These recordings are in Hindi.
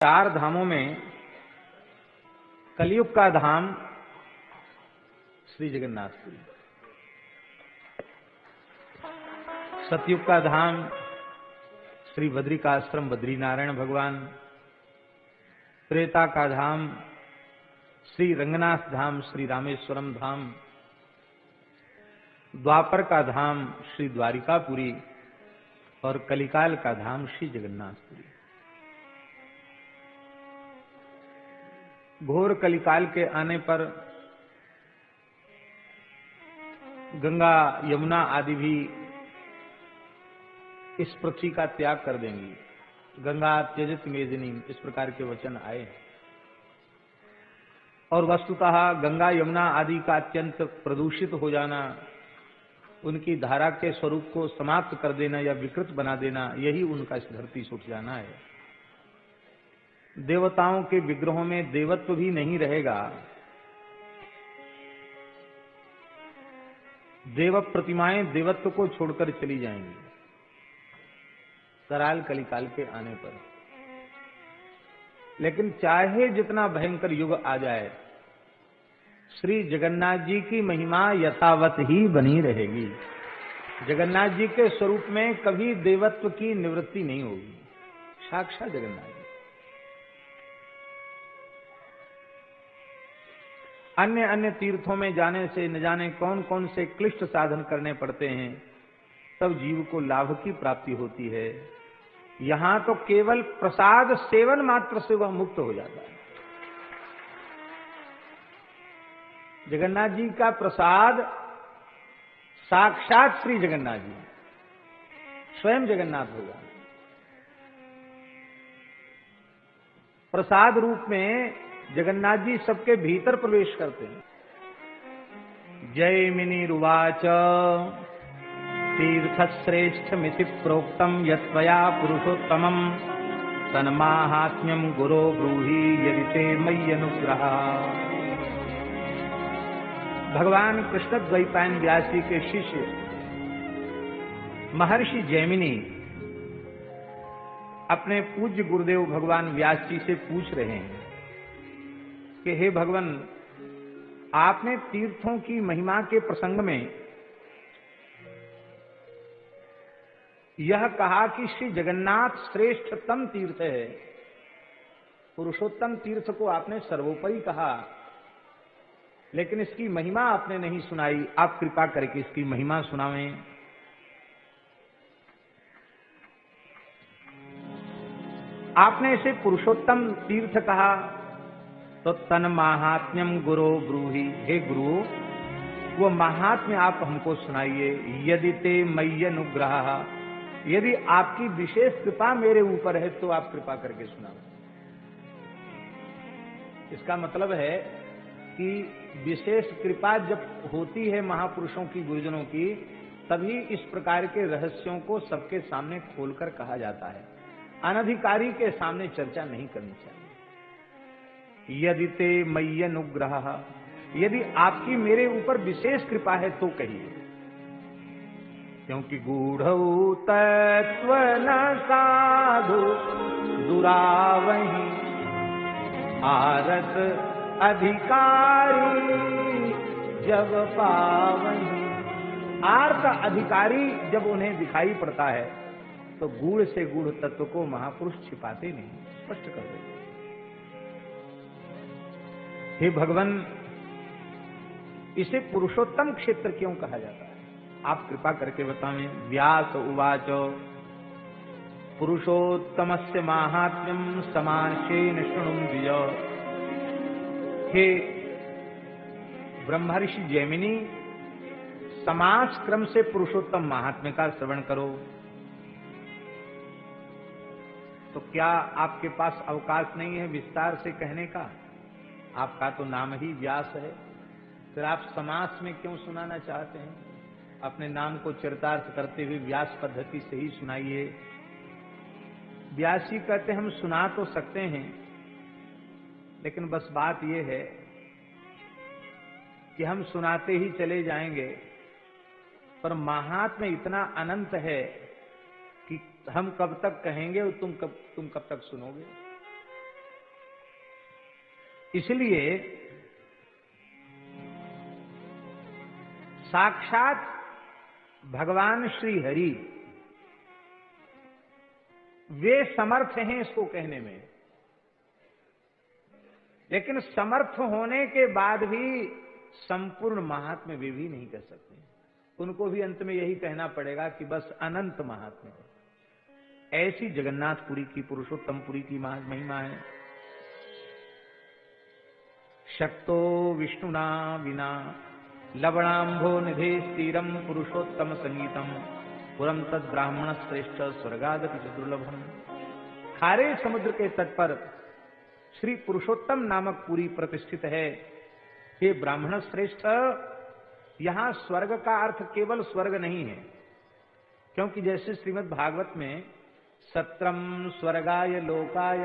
चार धामों में कलयुग का धाम श्री जगन्नाथपुरी, सतयुग का धाम श्री बद्रिकाश्रम बद्रीनारायण भगवान, त्रेता का धाम श्री रंगनाथ धाम श्री रामेश्वरम धाम, द्वापर का धाम श्री द्वारिकापुरी और कलिकाल का धाम श्री जगन्नाथपुरी। घोर कलिकाल के आने पर गंगा यमुना आदि भी इस पृथ्वी का त्याग कर देंगी। गंगा त्यजित मेदिनी, इस प्रकार के वचन आए और वस्तुतः गंगा यमुना आदि का अत्यंत प्रदूषित हो जाना, उनकी धारा के स्वरूप को समाप्त कर देना या विकृत बना देना, यही उनका इस धरती से उठ जाना है। देवताओं के विग्रहों में देवत्व भी नहीं रहेगा। देव प्रतिमाएं देवत्व को छोड़कर चली जाएंगी कराल कलिकाल के आने पर। लेकिन चाहे जितना भयंकर युग आ जाए, श्री जगन्नाथ जी की महिमा यथावत ही बनी रहेगी। जगन्नाथ जी के स्वरूप में कभी देवत्व की निवृत्ति नहीं होगी। साक्षात जगन्नाथ जी। अन्य अन्य तीर्थों में जाने से न जाने कौन कौन से क्लिष्ट साधन करने पड़ते हैं, तब जीव को लाभ की प्राप्ति होती है। यहां तो केवल प्रसाद सेवन मात्र से वह मुक्त हो जाता है। जगन्नाथ जी का प्रसाद साक्षात श्री जगन्नाथ जी, स्वयं जगन्नाथ होगा। प्रसाद रूप में जगन्नाथ जी सबके भीतर प्रवेश करते हैं। जैमिनीरुवाच तीर्थश्रेष्ठ मिति प्रोक्तम यत्त्वया पुरुषोत्तमम तन्माहात्म्यम गुरो ब्रूहि यदि ते मयि अनुग्रह। भगवान कृष्ण द्वैपायन व्यास जी के शिष्य महर्षि जैमिनी अपने पूज्य गुरुदेव भगवान व्यास जी से पूछ रहे हैं कि हे भगवान, आपने तीर्थों की महिमा के प्रसंग में यह कहा कि श्री जगन्नाथ श्रेष्ठतम तीर्थ है। पुरुषोत्तम तीर्थ को आपने सर्वोपरि कहा, लेकिन इसकी महिमा आपने नहीं सुनाई। आप कृपा करके इसकी महिमा सुनावें। आपने इसे पुरुषोत्तम तीर्थ कहा तो तन महात्म्यम गुरो ब्रूहि, हे गुरु वो महात्म्य आप हमको सुनाइए। यदि ते मयि अनुग्रह, यदि आपकी विशेष कृपा मेरे ऊपर है तो आप कृपा करके सुनाओ। इसका मतलब है कि विशेष कृपा जब होती है महापुरुषों की, गुरुजनों की, तभी इस प्रकार के रहस्यों को सबके सामने खोलकर कहा जाता है। अनधिकारी के सामने चर्चा नहीं करनी चाहिए। यदि ते मयि अनुग्रह, यदि आपकी मेरे ऊपर विशेष कृपा है तो कहिए। क्योंकि गूढ़ऊ तत्व न साधु दुरावही आरत अधिकारी जब पावही। आर्त अधिकारी जब उन्हें दिखाई पड़ता है तो गूढ़ से गूढ़ तत्व को महापुरुष छिपाते नहीं, स्पष्ट कर देते। हे भगवान, इसे पुरुषोत्तम क्षेत्र क्यों कहा जाता है? आप कृपा करके बताएं। व्यास उवाच पुरुषोत्तमस्य माहात्म्यम समासेन शृणुं द्विज। हे ब्रह्मर्षि जैमिनी, समास क्रम से पुरुषोत्तम महात्म्य का श्रवण करो। तो क्या आपके पास अवकाश नहीं है विस्तार से कहने का? आपका तो नाम ही व्यास है, फिर आप समास में क्यों सुनाना चाहते हैं? अपने नाम को चरितार्थ करते हुए व्यास पद्धति से ही सुनाइए। व्यास जी कहते हम सुना तो सकते हैं, लेकिन बस बात यह है कि हम सुनाते ही चले जाएंगे, पर महात्म्य इतना अनंत है कि हम कब तक कहेंगे और तुम कब तक सुनोगे। इसलिए साक्षात भगवान श्री हरि वे समर्थ हैं इसको कहने में, लेकिन समर्थ होने के बाद भी संपूर्ण महात्म्य वे भी नहीं कर सकते। उनको भी अंत में यही कहना पड़ेगा कि बस अनंत महात्म्य है। ऐसी जगन्नाथपुरी की, पुरुषोत्तमपुरी की महिमा है। शक्तो विष्णुना विना लवणांभो निधे स्थिरम पुरुषोत्तम संगीतम पुरम तद ब्राह्मण श्रेष्ठ स्वर्गादपि दुर्लभम। खारे समुद्र के तट पर श्री पुरुषोत्तम नामक पुरी प्रतिष्ठित है। हे ब्राह्मण श्रेष्ठ, यहां स्वर्ग का अर्थ केवल स्वर्ग नहीं है, क्योंकि जैसे श्रीमद् भागवत में सत्रम स्वर्गाय लोकाय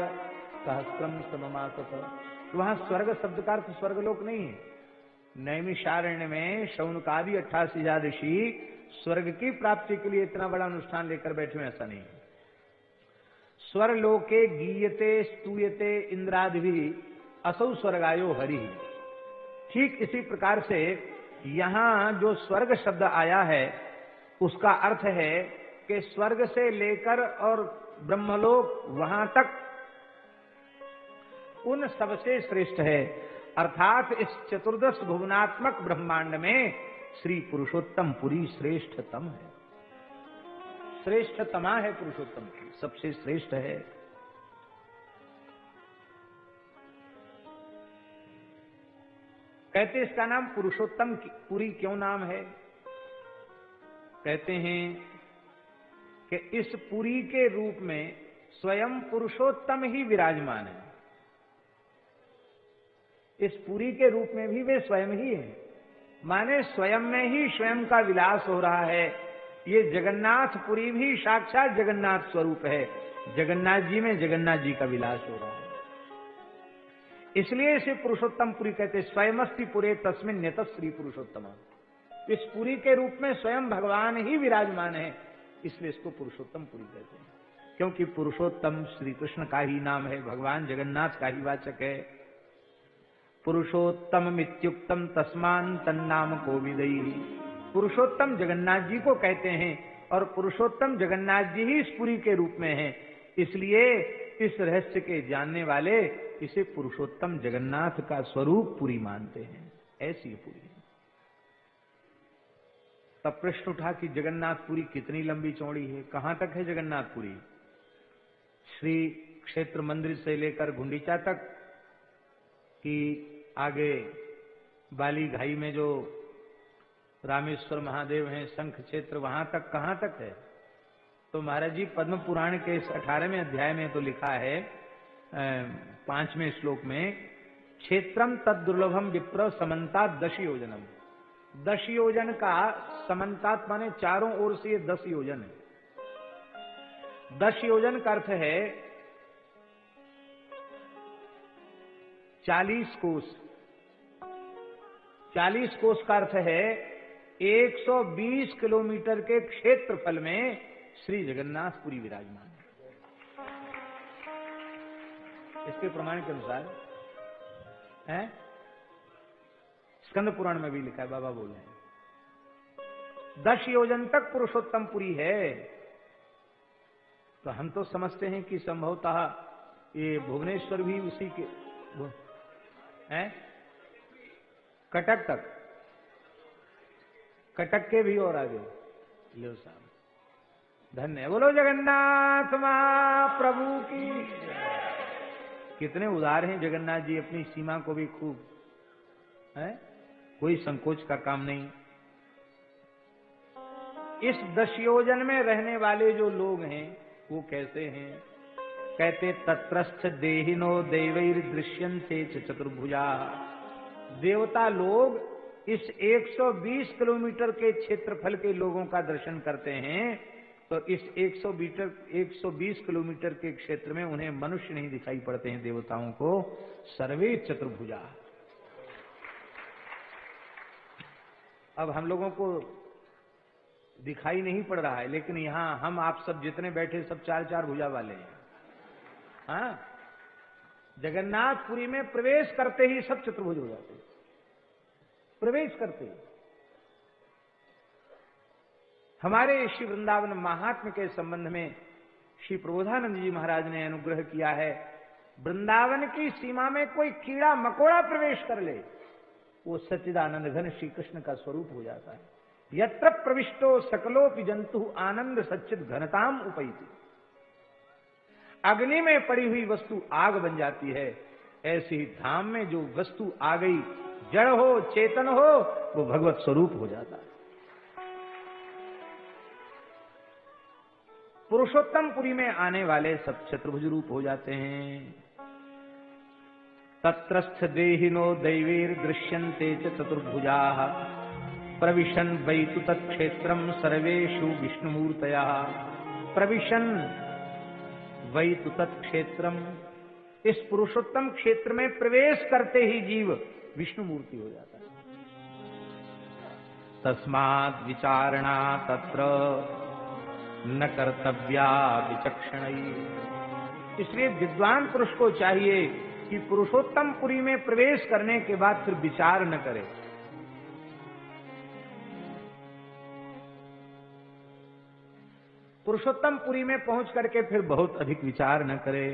सहस्त्रम सममासत, वहां स्वर्ग शब्द का अर्थ स्वर्गलोक नहीं है। नैमिषारण्य में शौनकादि 88 ऋषि स्वर्ग की प्राप्ति के लिए इतना बड़ा अनुष्ठान लेकर बैठे हैं, ऐसा नहीं है। स्वर्लोके गीयते स्तूयते इंद्रादि असौ स्वर्गायो हरि। ठीक इसी प्रकार से यहां जो स्वर्ग शब्द आया है उसका अर्थ है कि स्वर्ग से लेकर और ब्रह्मलोक वहां तक उन सबसे श्रेष्ठ है। अर्थात इस चतुर्दश भुवनात्मक ब्रह्मांड में श्री पुरुषोत्तम पुरी श्रेष्ठतम है, श्रेष्ठतमा है पुरुषोत्तम की, सबसे श्रेष्ठ है। कहते इसका नाम पुरुषोत्तम पुरी क्यों नाम है? कहते हैं कि इस पुरी के रूप में स्वयं पुरुषोत्तम ही विराजमान है। इस पुरी के रूप में भी वे स्वयं ही है, माने स्वयं में ही स्वयं का विलास हो रहा है। ये जगन्नाथपुरी भी साक्षात जगन्नाथ स्वरूप है। जगन्नाथ जी में जगन्नाथ जी का विलास हो रहा है, इसलिए इसे पुरुषोत्तमपुरी कहते। स्वयमस्ति पुरे तस्मिन् न्यतः श्री पुरुषोत्तम। इस पुरी के रूप में स्वयं भगवान ही विराजमान है, इसलिए इसको पुरुषोत्तमपुरी कहते हैं। क्योंकि पुरुषोत्तम श्री कृष्ण का ही नाम है, भगवान जगन्नाथ का ही वाचक है। पुरुषोत्तम मित्युक्तम तस्मान तन्नाम कोविदई। पुरुषोत्तम जगन्नाथ जी को कहते हैं और पुरुषोत्तम जगन्नाथ जी ही इस पुरी के रूप में हैं, इसलिए इस रहस्य के जानने वाले इसे पुरुषोत्तम जगन्नाथ का स्वरूप पुरी मानते हैं। ऐसी पुरी है। तब प्रश्न उठा कि जगन्नाथपुरी कितनी लंबी चौड़ी है, कहां तक है जगन्नाथपुरी? श्री क्षेत्र मंदिर से लेकर गुंडीचा तक कि आगे बाली घाई में जो रामेश्वर महादेव हैं, शंख क्षेत्र, वहां तक कहां तक है? तो महाराज जी पद्म पुराण के इस 18वें अध्याय में तो लिखा है 5वें श्लोक में, क्षेत्रम तद दुर्लभम विप्र समन्तात 10 योजनम। 10 योजन का समन्तात माने चारों ओर से ये 10 योजन है। 10 योजन का अर्थ है 40 कोस। 40 कोस का अर्थ है 120 किलोमीटर के क्षेत्रफल में श्री जगन्नाथपुरी विराजमान है। इसके प्रमाण के अनुसार है, स्कंद पुराण में भी लिखा है, बाबा बोल रहे हैं 10 योजन तक पुरुषोत्तमपुरी है। तो हम तो समझते हैं कि संभवतः ये भुवनेश्वर भी उसी के हैं, कटक तक, कटक के भी और आगे। लो साहब, धन्य बोलो जगन्नाथ महाप्रभु की। कितने उदार हैं जगन्नाथ जी, अपनी सीमा को भी खूब है, कोई संकोच का काम नहीं। इस 10 योजन में रहने वाले जो लोग हैं वो कैसे हैं? कहते तत्रस्थ देहिनो देवैर दृश्यन्ते चतुर्भुजा। देवता लोग इस 120 किलोमीटर के क्षेत्रफल के लोगों का दर्शन करते हैं, तो इस 120 किलोमीटर के क्षेत्र में उन्हें मनुष्य नहीं दिखाई पड़ते हैं, देवताओं को सर्वे चतुर्भुजा। अब हम लोगों को दिखाई नहीं पड़ रहा है, लेकिन यहां हम आप सब जितने बैठे सब 4-4 भुजा वाले हैं। हाँ, जगन्नाथपुरी में प्रवेश करते ही सब चतुर्भुज हो जाते हैं, प्रवेश करते ही। हमारे श्री वृंदावन महात्म्य के संबंध में श्री प्रबोधानंद जी महाराज ने अनुग्रह किया है, वृंदावन की सीमा में कोई कीड़ा मकोड़ा प्रवेश कर ले, वो सच्चिदानंद घन श्री कृष्ण का स्वरूप हो जाता है। यत्र प्रविष्टो सकलोपि जंतु आनंद सच्चिद घनताम उपैति। अग्नि में पड़ी हुई वस्तु आग बन जाती है, ऐसे ही धाम में जो वस्तु आ गई, जड़ हो चेतन हो, वो भगवत स्वरूप हो जाता है। पुरुषोत्तमपुरी में आने वाले सब चतुर्भुज रूप हो जाते हैं। तत्रस्थ देहिनो दैवीर दृश्यन्ते च चतुर्भुजाः प्रविशन वै तु तत्क्षेत्रम सर्वेषु विष्णुमूर्तयः। प्रविशन वै तु तत्क्षेत्रम, इस पुरुषोत्तम क्षेत्र में प्रवेश करते ही जीव विष्णु मूर्ति हो जाता है। तस्माद् विचारणा तत्र न कर्तव्या विचक्षणैः। इसलिए विद्वान पुरुष को चाहिए कि पुरुषोत्तमपुरी में प्रवेश करने के बाद फिर विचार न करे। पुरुषोत्तमपुरी में पहुंच करके फिर बहुत अधिक विचार न करे।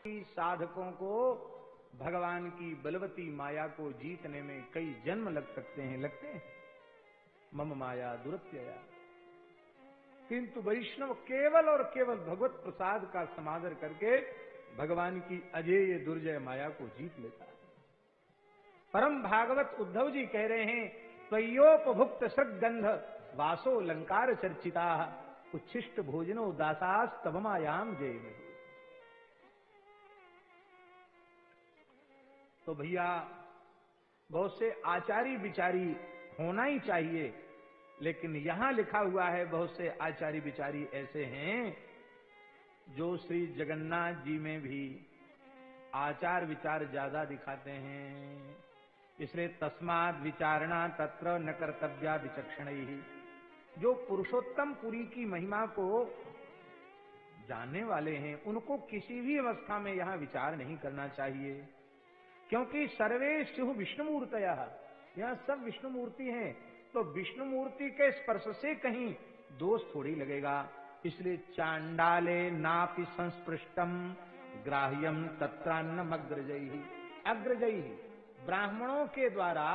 साधकों को भगवान की बलवती माया को जीतने में कई जन्म लग सकते हैं, लगते हैं। मम माया दुरत्यया, किंतु वैष्णव केवल और केवल भगवत प्रसाद का समादर करके भगवान की अजेय दुर्जय माया को जीत लेता है। परम भागवत उद्धव जी कह रहे हैं, त्वयोपभुक्त सृगंध वासो लंकार चर्चिता उच्छिष्ट भोजनो दासास तब मायाम जय में। तो भैया बहुत से आचारी विचारी होना ही चाहिए, लेकिन यहां लिखा हुआ है बहुत से आचारी विचारी ऐसे हैं जो श्री जगन्नाथ जी में भी आचार विचार ज्यादा दिखाते हैं। इसलिए तस्माद् विचारणा तत्र न कर्तव्या विचक्षणैः। जो पुरुषोत्तम पुरी की महिमा को जानने वाले हैं उनको किसी भी अवस्था में यहां विचार नहीं करना चाहिए, क्योंकि सर्वे स्युः विष्णुमूर्तयः, यहाँ सब विष्णु मूर्ति हैं। तो विष्णु मूर्ति के स्पर्श से कहीं दोष थोड़ी लगेगा। इसलिए चांडाले नापि संस्पृष्टम ग्राह्यम तत्रान्नम अग्रजैहि। अग्रजैहि ब्राह्मणों के द्वारा,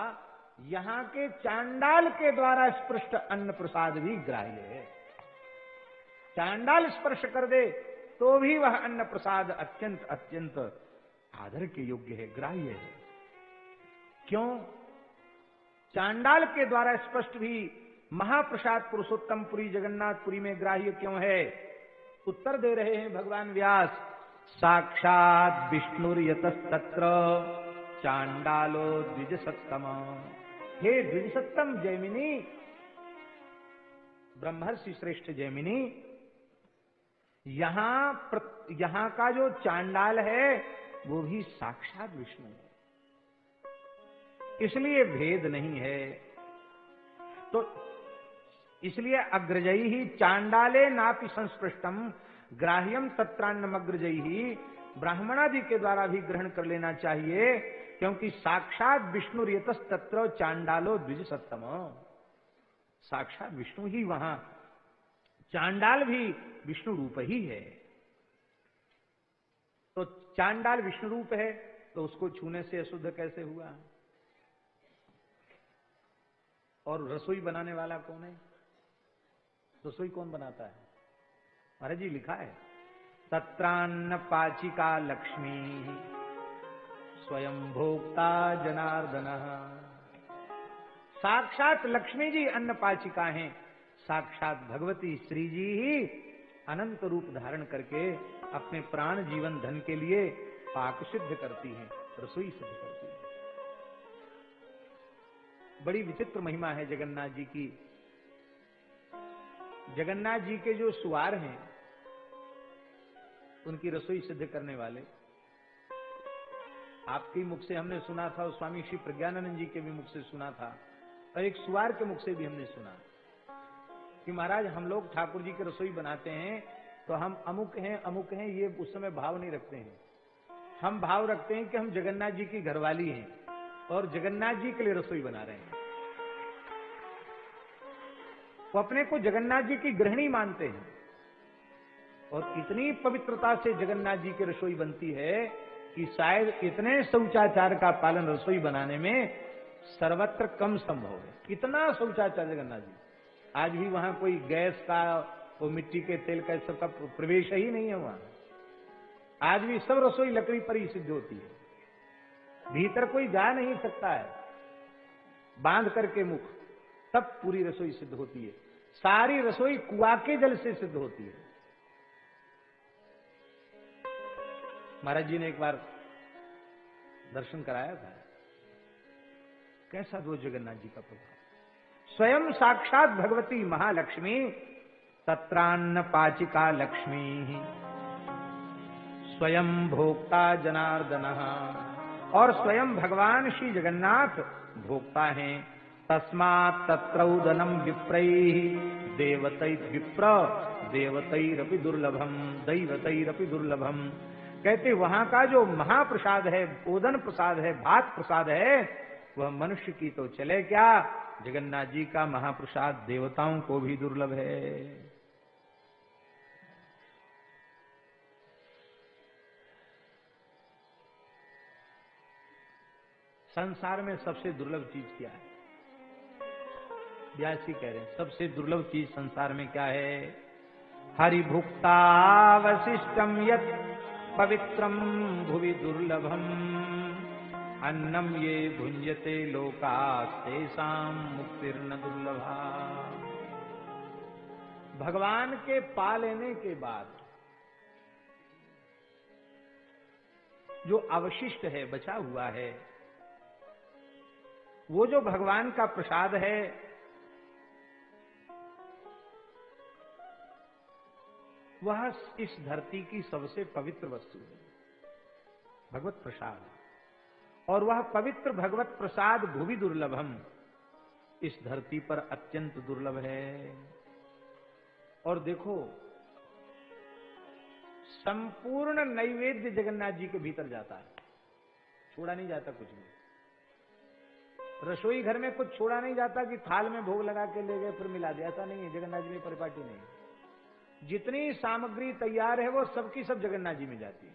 यहाँ के चांडाल के द्वारा स्पृष्ट अन्न प्रसाद भी ग्राह्य है। चांडाल स्पर्श कर दे तो भी वह अन्न प्रसाद अत्यंत अत्यंत आदर के योग्य है, ग्राह्य है। क्यों? चांडाल के द्वारा स्पष्ट भी महाप्रसाद पुरुषोत्तमपुरी जगन्नाथपुरी में ग्राह्य क्यों है? उत्तर दे रहे हैं भगवान व्यास, साक्षात विष्णुर्यतस्तत्र चांडालो द्विजसत्तम। हे द्विजसत्तम जैमिनी, ब्रह्मर्षि श्रेष्ठ जैमिनी, यहां का जो चांडाल है वो भी साक्षात विष्णु है, इसलिए भेद नहीं है। तो इसलिए अग्रजई ही चांडाले नापि संस्पृष्टम ग्राह्यम तत्रान्नमग्रजई ही, ब्राह्मणादि के द्वारा भी ग्रहण कर लेना चाहिए, क्योंकि साक्षात विष्णु यतस तत्र चांडालो द्विजसत्तम। साक्षात विष्णु ही वहां, चांडाल भी विष्णु रूप ही है। तो चांडाल विष्णु रूप है तो उसको छूने से अशुद्ध कैसे हुआ? और रसोई बनाने वाला कौन है? रसोई कौन बनाता है? महाराज जी लिखा है, तत्रान्न पाचिका लक्ष्मी स्वयं भोक्ता जनार्दन। साक्षात लक्ष्मी जी अन्न पाचिका हैं, साक्षात भगवती श्री जी ही अनंत रूप धारण करके अपने प्राण जीवन धन के लिए पाक सिद्ध करती हैं, रसोई सिद्ध करती हैं। बड़ी विचित्र महिमा है जगन्नाथ जी की। जगन्नाथ जी के जो सुवार हैं उनकी रसोई सिद्ध करने वाले, आपके मुख से हमने सुना था, स्वामी श्री प्रज्ञानंद जी के भी मुख से सुना था, और एक सुवार के मुख से भी हमने सुना कि महाराज हम लोग ठाकुर जी की रसोई बनाते हैं तो हम अमुक हैं, ये उस समय भाव नहीं रखते हैं। हम भाव रखते हैं कि हम जगन्नाथ जी की घरवाली हैं और जगन्नाथ जी के लिए रसोई बना रहे हैं। वो अपने को जगन्नाथ जी की गृहिणी मानते हैं और इतनी पवित्रता से जगन्नाथ जी की रसोई बनती है कि शायद इतने शौचाचार का पालन रसोई बनाने में सर्वत्र कम संभव है। इतना शौचाचार जगन्नाथ जी, आज भी वहां कोई गैस का, वो मिट्टी के तेल का, सबका प्रवेश ही नहीं है वहां। आज भी सब रसोई लकड़ी पर ही सिद्ध होती है, भीतर कोई जा नहीं सकता है, बांध करके मुख, तब पूरी रसोई सिद्ध होती है। सारी रसोई कुआं के जल से सिद्ध होती है। महाराज जी ने एक बार दर्शन कराया था, कैसा रोज जगन्नाथ जी का प्रभाव। स्वयं साक्षात भगवती महालक्ष्मी तत्रान्न पाचिका लक्ष्मी स्वयं भोक्ता जनार्दन, और स्वयं भगवान श्री जगन्नाथ भोक्ता हैं। तस्मात् तत्रौदनम विप्रैः देवतै विप्र देवतैरपि दुर्लभम दैवतैरपि दुर्लभम। कहते वहां का जो महाप्रसाद है, ओदन प्रसाद है, भात प्रसाद है, वह मनुष्य की तो चले क्या, जगन्नाथ जी का महाप्रसाद देवताओं को भी दुर्लभ है। संसार में सबसे दुर्लभ चीज क्या है? व्यास जी कह रहे हैं सबसे दुर्लभ चीज संसार में क्या है? हरिभुक्ता वशिष्टम यत् पवित्रम भुवि दुर्लभम अन्नम ये भुंजते लोकास्तेषां मुक्तिर्न दुर्लभा। भगवान के पा लेने के बाद जो अवशिष्ट है, बचा हुआ है, वो जो भगवान का प्रसाद है, वह इस धरती की सबसे पवित्र वस्तु है, भगवत प्रसाद। और वह पवित्र भगवत प्रसाद भुवि दुर्लभम, इस धरती पर अत्यंत दुर्लभ है। और देखो, संपूर्ण नैवेद्य जगन्नाथ जी के भीतर जाता है, छोड़ा नहीं जाता कुछ भी। रसोई घर में कुछ छोड़ा नहीं जाता कि थाल में भोग लगा के ले गए फिर मिला दिया, ऐसा नहीं है। जगन्नाथ जी में परिपाटी नहीं। जितनी सामग्री तैयार है वो सबकी सब जगन्नाथ जी में जाती है।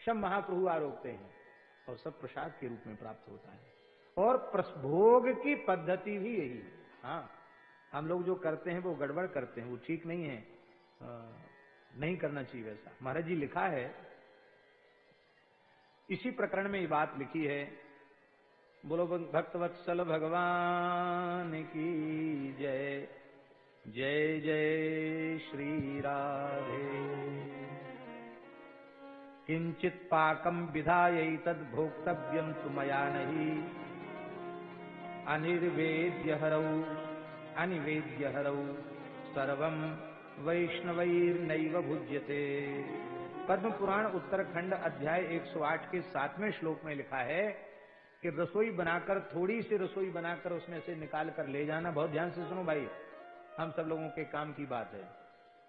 सब महाप्रभु आरोपते हैं और सब प्रसाद के रूप में प्राप्त होता है। और भोग की पद्धति भी यही है। हाँ, हम लोग जो करते हैं वो गड़बड़ करते हैं, वो ठीक नहीं है, नहीं करना चाहिए वैसा। महाराज जी लिखा है, इसी प्रकरण में ये बात लिखी है। बोलो भक्तवत्सल भगवान की जय, जय जय श्री राधे। किंचित पाकम विधाय तद भोक्तव्यम तु मया नहीं, अनिर्वेद्य हरौ सर्वं वैष्णवैर्नैव भुज्यते। पद्म पुराण उत्तरखंड अध्याय 108 के 7वें श्लोक में लिखा है कि रसोई बनाकर, थोड़ी सी रसोई बनाकर उसमें से निकाल कर ले जाना। बहुत ध्यान से सुनो भाई, हम सब लोगों के काम की बात है।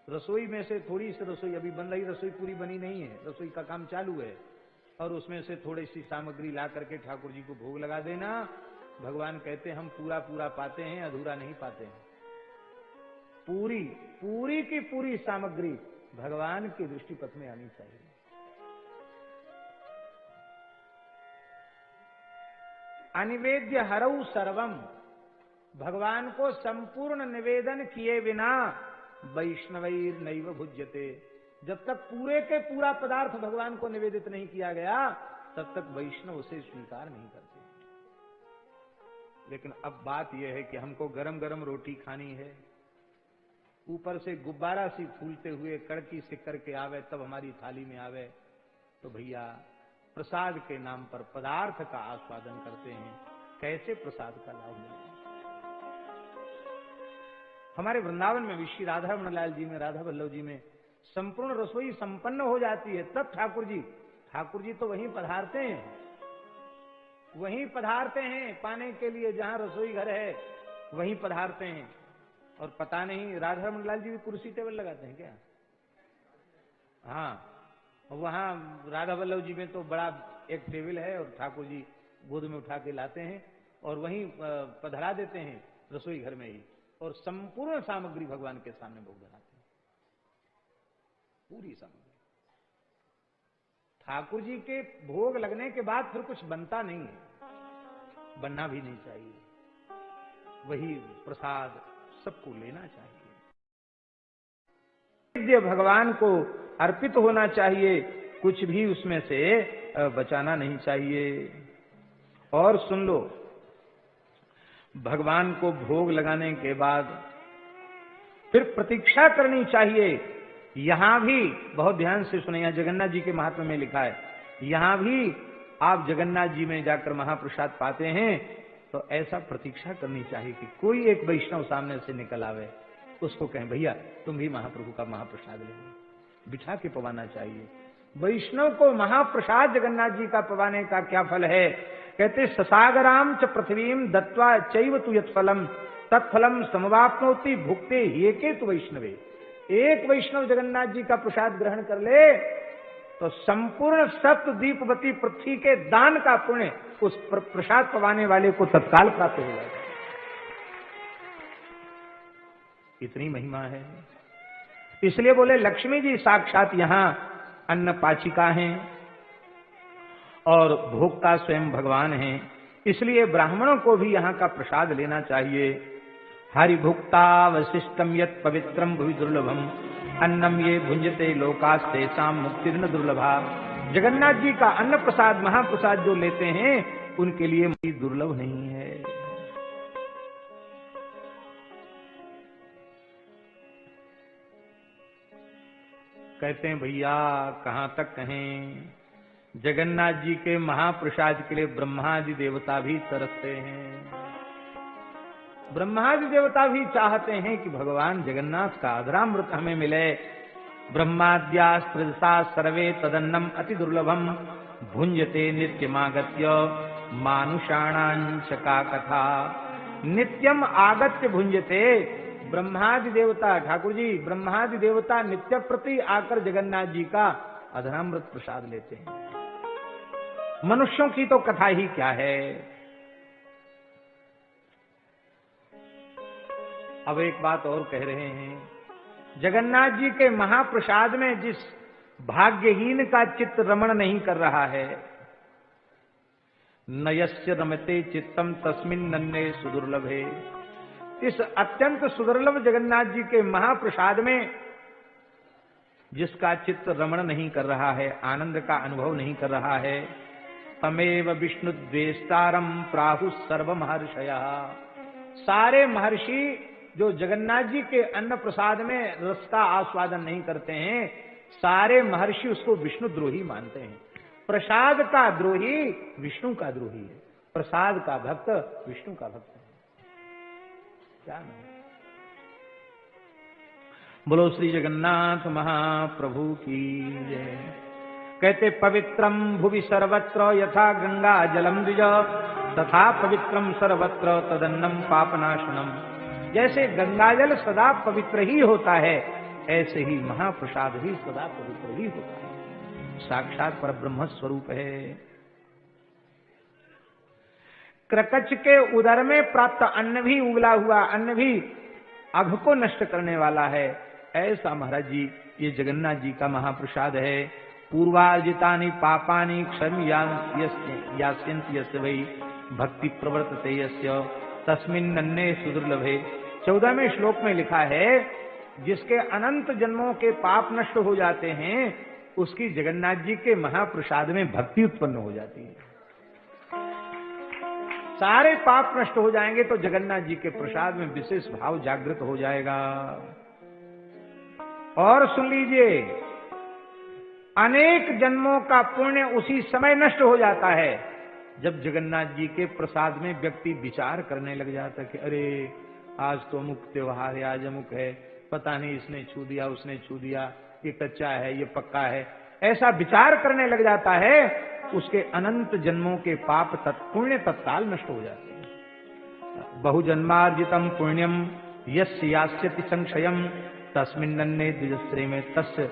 रसोई में से थोड़ी सी रसोई, अभी बन रही रसोई पूरी बनी नहीं है, रसोई का काम चालू है, और उसमें से थोड़ी सी सामग्री ला करके ठाकुर जी को भोग लगा देना। भगवान कहते हम पूरा पूरा पाते हैं, अधूरा नहीं पाते हैं। पूरी की पूरी सामग्री भगवान की दृष्टिपथ में आनी चाहिए। अनिवेद्य हरौ सर्वम, भगवान को संपूर्ण निवेदन किए बिना वैष्णवैर नैव भुज्यते। जब तक पूरे के पूरा पदार्थ भगवान को निवेदित नहीं किया गया, तब तक वैष्णव उसे स्वीकार नहीं करते। लेकिन अब बात यह है कि हमको गरम गरम रोटी खानी है, ऊपर से गुब्बारा सी फूलते हुए कड़की से करके आवे, तब हमारी थाली में आवे, तो भैया प्रसाद के नाम पर पदार्थ का आस्वादन करते हैं। कैसे प्रसाद का लाभ मिलेगा? हमारे वृंदावन में श्री राधा रमणलाल जी में, राधा वल्लभ जी में संपूर्ण रसोई संपन्न हो जाती है, तब ठाकुर जी तो वहीं पधारते हैं, वहीं पधारते हैं पाने के लिए। जहां रसोई घर है वहीं पधारते हैं। और पता नहीं राधा रमणलाल जी भी कुर्सी टेबल लगाते हैं क्या? हाँ, वहाँ राधा वल्लभ जी में तो बड़ा एक टेबल है और ठाकुर जी गोद में उठा के लाते हैं और वहीं पधरा देते हैं रसोई घर में ही, और संपूर्ण सामग्री भगवान के सामने भोग बनाते हैं, पूरी सामग्री। ठाकुर जी के भोग लगने के बाद फिर कुछ बनता नहीं है, बनना भी नहीं चाहिए, वही प्रसाद सबको लेना चाहिए, भगवान को अर्पित होना चाहिए, कुछ भी उसमें से बचाना नहीं चाहिए। और सुन लो, भगवान को भोग लगाने के बाद फिर प्रतीक्षा करनी चाहिए। यहां भी बहुत ध्यान से सुने, यहां जगन्नाथ जी के महात्म्य में लिखा है, यहां भी आप जगन्नाथ जी में जाकर महाप्रसाद पाते हैं तो ऐसा प्रतीक्षा करनी चाहिए कि कोई एक वैष्णव सामने से निकल आवे, उसको कहें भैया तुम भी महाप्रभु का महाप्रसाद ले, बिठा के पवाना चाहिए। वैष्णव को महाप्रसाद जगन्नाथ जी का पवाने का क्या फल है? कहते ससागराम च पृथ्वीम दत्वा चैव तु यत्फलम तत्फलम समवाप्नोति भुक्ते एके तु वैष्णवे। एक वैष्णव जगन्नाथ जी का प्रसाद ग्रहण कर ले तो संपूर्ण सप्तद्वीपवती पृथ्वी के दान का पुण्य उस प्रसाद पवाने वाले को तत्काल प्राप्त हो जाएगा। इतनी महिमा है, इसलिए बोले लक्ष्मी जी साक्षात यहां अन्न पाचिका हैं और भोक्ता स्वयं भगवान हैं, इसलिए ब्राह्मणों को भी यहां का प्रसाद लेना चाहिए। हरिभुक्ता वशिष्टम यत् पवित्रम भुवि दुर्लभम अन्नम ये भुंजते लोकास्ते साम मुक्तिर्न दुर्लभा। जगन्नाथ जी का अन्न प्रसाद महाप्रसाद जो लेते हैं उनके लिए मुक्ति दुर्लभ नहीं है। कहते हैं भैया कहां तक कहें, जगन्नाथ जी के महाप्रसाद के लिए ब्रह्मादि देवता भी तरसते हैं। ब्रह्मादि देवता भी चाहते हैं कि भगवान जगन्नाथ का अधरामृत हमें मिले। ब्रह्माद्यास्त्रसा सर्वे तदन्नम अति दुर्लभम भुंजते नित्यमागत्य मानुषाणांच का कथा। नित्यम आगत्य भुंजते, ब्रह्मादि देवता, ठाकुर जी ब्रह्मादि देवता नित्य प्रति आकर जगन्नाथ जी का अधरामृत प्रसाद लेते हैं। मनुष्यों की तो कथा ही क्या है। अब एक बात और कह रहे हैं, जगन्नाथ जी के महाप्रसाद में जिस भाग्यहीन का चित्त रमण नहीं कर रहा है, नयस्य रमते चित्तम तस्मिन् नन्हे सुदुर्लभे, इस अत्यंत सुदुर्लभ जगन्नाथ जी के महाप्रसाद में जिसका चित्त रमण नहीं कर रहा है, आनंद का अनुभव नहीं कर रहा है, तमेव विष्णु द्वेष्टारम प्राहु सर्व महर्षया। सारे महर्षि जो जगन्नाथ जी के अन्न प्रसाद में रस का आस्वादन नहीं करते हैं, सारे महर्षि उसको विष्णु द्रोही मानते हैं। प्रसाद का द्रोही विष्णु का द्रोही है, प्रसाद का भक्त विष्णु का भक्त है। क्या नहीं? बोलो श्री जगन्नाथ महाप्रभु की जय। कहते पवित्रम भुवि सर्वत्र यथा गंगा जलम द्विज तथा पवित्रम सर्वत्र तदन्नम पापनाशनम। जैसे गंगाजल सदा पवित्र ही होता है, ऐसे ही महाप्रसाद भी सदा पवित्र ही होता है, साक्षात परब्रह्म स्वरूप है। क्रकच के उदर में प्राप्त अन्न भी, उगला हुआ अन्न भी अघ को नष्ट करने वाला है। ऐसा महाराज जी ये जगन्नाथ जी का महाप्रसाद है। पूर्वार्जितानि पापानि क्षम यास्यन्ति यस्य वै भक्ति प्रवर्तते यस्य तस्मिन् नन्हे सुदुर्लभे। 14वें श्लोक में लिखा है, जिसके अनंत जन्मों के पाप नष्ट हो जाते हैं उसकी जगन्नाथ जी के महाप्रसाद में भक्ति उत्पन्न हो जाती है। सारे पाप नष्ट हो जाएंगे तो जगन्नाथ जी के प्रसाद में विशेष भाव जागृत हो जाएगा। और सुन लीजिए, अनेक जन्मों का पुण्य उसी समय नष्ट हो जाता है जब जगन्नाथ जी के प्रसाद में व्यक्ति विचार करने लग जाता है कि अरे आज तो अमुक त्योहार है, आज अमुक है, पता नहीं इसने छू दिया उसने छू दिया, ये कच्चा है ये पक्का है, ऐसा विचार करने लग जाता है, उसके अनंत जन्मों के पाप पुण्य तत्काल नष्ट हो जाते हैं। बहुजन्मार्जितम पुण्यम यस्य यास्यति संशयम तस्मिन् नन्हे द्विजश्री में तस्य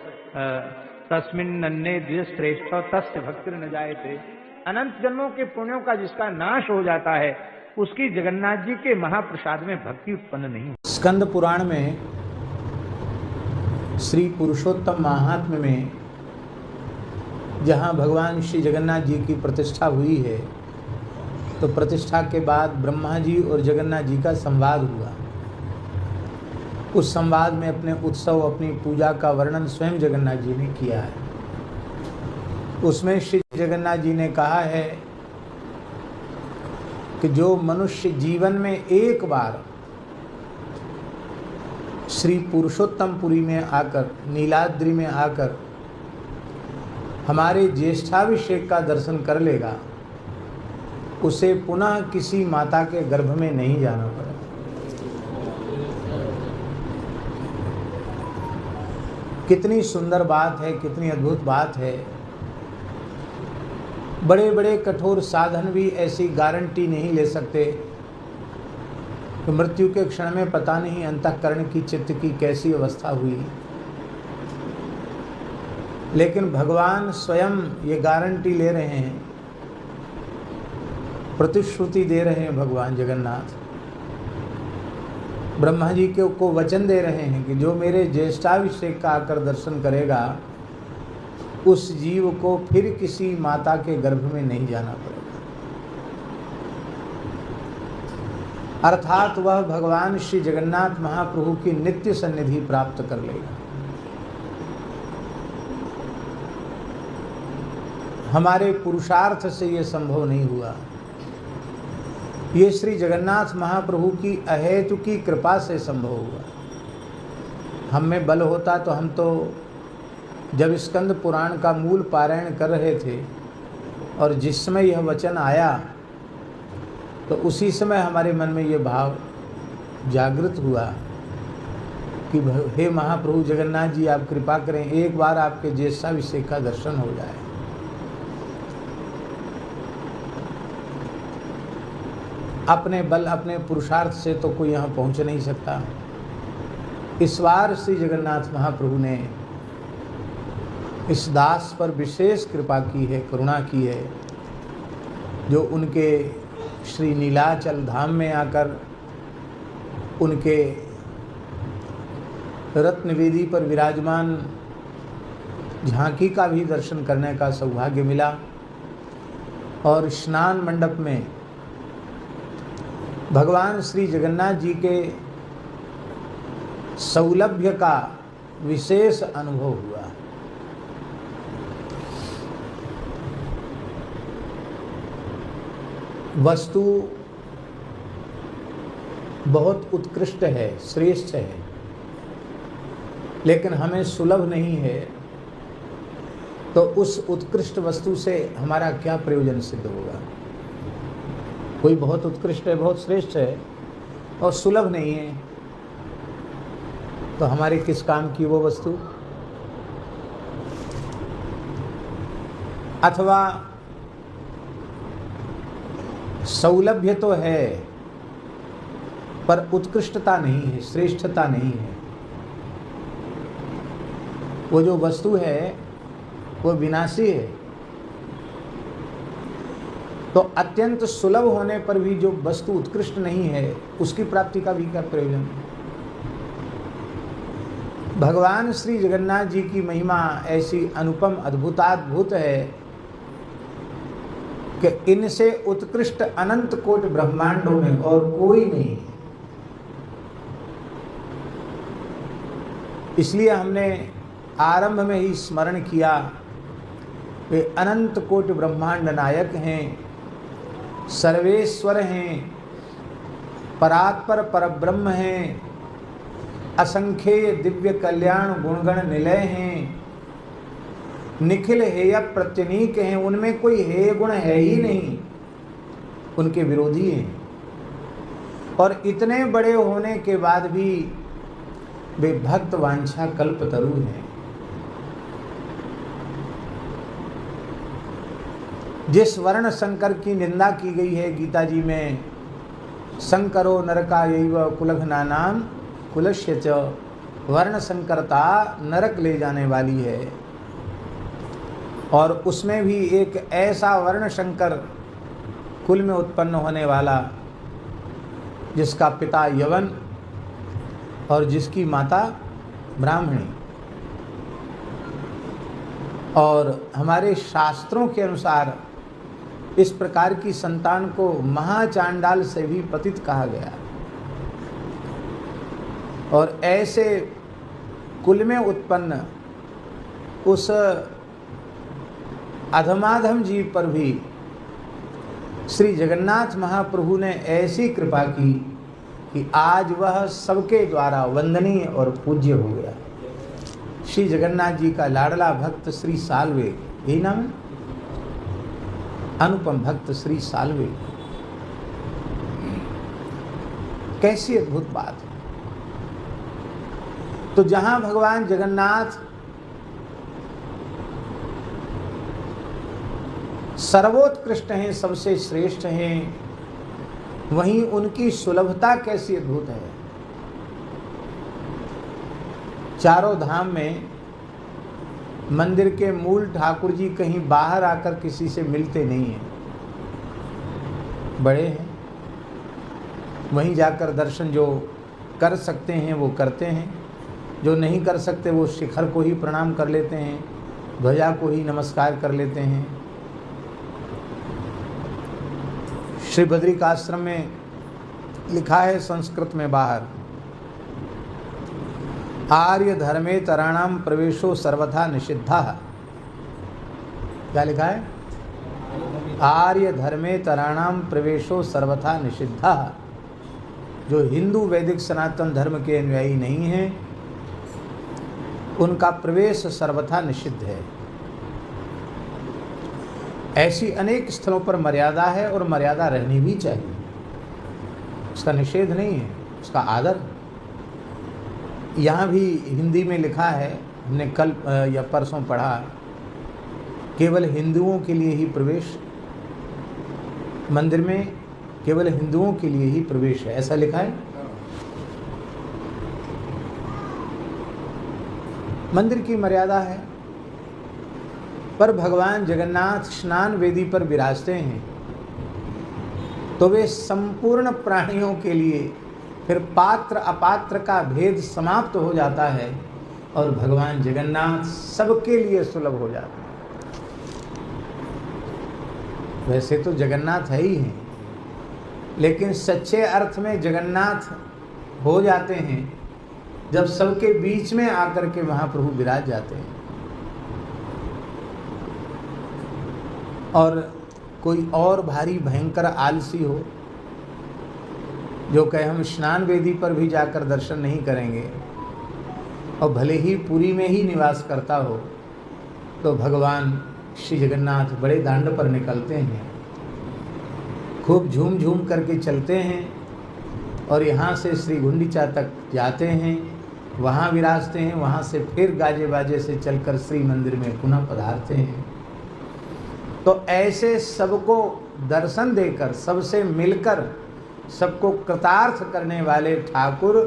तस्मिन् नन्हे द्विज श्रेष्ठ तस्य भक्ति न जायते। अनंत जन्मों के पुण्यों का जिसका नाश हो जाता है उसकी जगन्नाथ जी के महाप्रसाद में भक्ति उत्पन्न नहीं। स्कंद पुराण में श्री पुरुषोत्तम महात्म्य में जहाँ भगवान श्री जगन्नाथ जी की प्रतिष्ठा हुई है, तो प्रतिष्ठा के बाद ब्रह्मा जी और जगन्नाथ जी का संवाद हुआ। उस संवाद में अपने उत्सव, अपनी पूजा का वर्णन स्वयं जगन्नाथ जी ने किया है। उसमें श्री जगन्नाथ जी ने कहा है कि जो मनुष्य जीवन में एक बार श्री पुरुषोत्तमपुरी में आकर, नीलाद्रि में आकर हमारे ज्येष्ठाभिषेक का दर्शन कर लेगा, उसे पुनः किसी माता के गर्भ में नहीं जाना पड़ेगा। कितनी सुंदर बात है, कितनी अद्भुत बात है। बड़े बड़े कठोर साधन भी ऐसी गारंटी नहीं ले सकते कि मृत्यु के क्षण में पता नहीं अंतःकरण की, चित्त की कैसी अवस्था हुई। लेकिन भगवान स्वयं ये गारंटी ले रहे हैं, प्रतिश्रुति दे रहे हैं। भगवान जगन्नाथ ब्रह्मा जी को वचन दे रहे हैं कि जो मेरे ज्येष्ठाभिषेक का आकर दर्शन करेगा, उस जीव को फिर किसी माता के गर्भ में नहीं जाना पड़ेगा। अर्थात वह भगवान श्री जगन्नाथ महाप्रभु की नित्य सन्निधि प्राप्त कर लेगा। हमारे पुरुषार्थ से यह संभव नहीं हुआ। ये श्री जगन्नाथ महाप्रभु की अहेतुकी कृपा से संभव हुआ। हम में बल होता तो हम तो जब स्कंद पुराण का मूल पारायण कर रहे थे और जिस समय यह वचन आया, तो उसी समय हमारे मन में ये भाव जागृत हुआ कि हे महाप्रभु जगन्नाथ जी, आप कृपा करें, एक बार आपके ज्येष्ठाभिषेक का दर्शन हो जाए। अपने बल, अपने पुरुषार्थ से तो कोई यहाँ पहुँच नहीं सकता। इस बार श्री जगन्नाथ महाप्रभु ने इस दास पर विशेष कृपा की है, करुणा की है, जो उनके श्री नीलाचल धाम में आकर उनके रत्न वेदी पर विराजमान झांकी का भी दर्शन करने का सौभाग्य मिला। और स्नान मंडप में भगवान श्री जगन्नाथ जी के सौलभ्य का विशेष अनुभव हुआ। वस्तु बहुत उत्कृष्ट है, श्रेष्ठ है, लेकिन हमें सुलभ नहीं है, तो उस उत्कृष्ट वस्तु से हमारा क्या प्रयोजन सिद्ध होगा। कोई बहुत उत्कृष्ट है, बहुत श्रेष्ठ है और सुलभ नहीं है, तो हमारे किस काम की वो वस्तु। अथवा सौलभ्य तो है पर उत्कृष्टता नहीं है, श्रेष्ठता नहीं है। वो जो वस्तु है वो विनाशी है, तो अत्यंत सुलभ होने पर भी जो वस्तु उत्कृष्ट नहीं है, उसकी प्राप्ति का भी क्या प्रयोजन। भगवान श्री जगन्नाथ जी की महिमा ऐसी अनुपम अद्भुताद्भुत है कि इनसे उत्कृष्ट अनंत कोटि ब्रह्मांडों में और कोई नहीं। इसलिए हमने आरंभ में ही स्मरण किया, वे अनंत कोटि ब्रह्मांड नायक हैं, सर्वेश्वर हैं, परात्पर परब्रह्म हैं, असंख्य दिव्य कल्याण गुणगण निलय हैं, निखिल हेय प्रत्यनीक हैं। उनमें कोई हेय गुण है ही नहीं, उनके विरोधी हैं। और इतने बड़े होने के बाद भी वे भक्त वांछा कल्पतरु हैं। जिस वर्ण शंकर की निंदा की गई है गीता जी में, शंकरो नरकायैव कुलघ्नानां कुलस्य च, वर्ण संकरता नरक ले जाने वाली है। और उसमें भी एक ऐसा वर्ण शंकर कुल में उत्पन्न होने वाला, जिसका पिता यवन और जिसकी माता ब्राह्मणी। और हमारे शास्त्रों के अनुसार इस प्रकार की संतान को महाचांडाल से भी पतित कहा गया। और ऐसे कुल में उत्पन्न उस अधमाधम जीव पर भी श्री जगन्नाथ महाप्रभु ने ऐसी कृपा की कि आज वह सबके द्वारा वंदनीय और पूज्य हो गया। श्री जगन्नाथ जी का लाडला भक्त श्री साल्वे, यही नाम है, अनुपम भक्त श्री साल्वे। कैसी अद्भुत बात है। तो जहां भगवान जगन्नाथ सर्वोत्कृष्ट हैं, सबसे श्रेष्ठ हैं, वहीं उनकी सुलभता कैसी अद्भुत है। चारों धाम में मंदिर के मूल ठाकुर जी कहीं बाहर आकर किसी से मिलते नहीं हैं, बड़े हैं। वहीं जाकर दर्शन जो कर सकते हैं वो करते हैं, जो नहीं कर सकते वो शिखर को ही प्रणाम कर लेते हैं, ध्वजा को ही नमस्कार कर लेते हैं। श्री बद्रिकाश्रम में लिखा है संस्कृत में बाहर, आर्य धर्मे तराणाम प्रवेशो सर्वथा निषिद्धः। क्या लिखा है? आर्य धर्मे तराणाम प्रवेशो सर्वथा निषिद्धः। जो हिंदू वैदिक सनातन धर्म के अनुयायी नहीं हैं, उनका प्रवेश सर्वथा निषिद्ध है। ऐसी अनेक स्थलों पर मर्यादा है और मर्यादा रहनी भी चाहिए। उसका निषेध नहीं है, उसका आदर। यहाँ भी हिंदी में लिखा है, हमने कल या परसों पढ़ा, केवल हिंदुओं के लिए ही प्रवेश, मंदिर में केवल हिंदुओं के लिए ही प्रवेश है, ऐसा लिखा है। मंदिर की मर्यादा है, पर भगवान जगन्नाथ स्नान वेदी पर विराजते हैं तो वे संपूर्ण प्राणियों के लिए फिर पात्र अपात्र का भेद समाप्त हो जाता है और भगवान जगन्नाथ सबके लिए सुलभ हो जाते हैं। वैसे तो जगन्नाथ है ही हैं, लेकिन सच्चे अर्थ में जगन्नाथ हो जाते हैं जब सबके बीच में आकर के महाप्रभु विराज जाते हैं। और कोई और भारी भयंकर आलसी हो जो कहे हम स्नान वेदी पर भी जाकर दर्शन नहीं करेंगे, और भले ही पुरी में ही निवास करता हो, तो भगवान श्री जगन्नाथ बड़े दांड पर निकलते हैं, खूब झूम झूम करके चलते हैं और यहाँ से श्री गुंडीचा तक जाते हैं, वहाँ विराजते हैं, वहाँ से फिर गाजे बाजे से चलकर श्री मंदिर में पुनः पधारते हैं। तो ऐसे सबको दर्शन देकर, सबसे मिलकर, सबको कृतार्थ करने वाले ठाकुर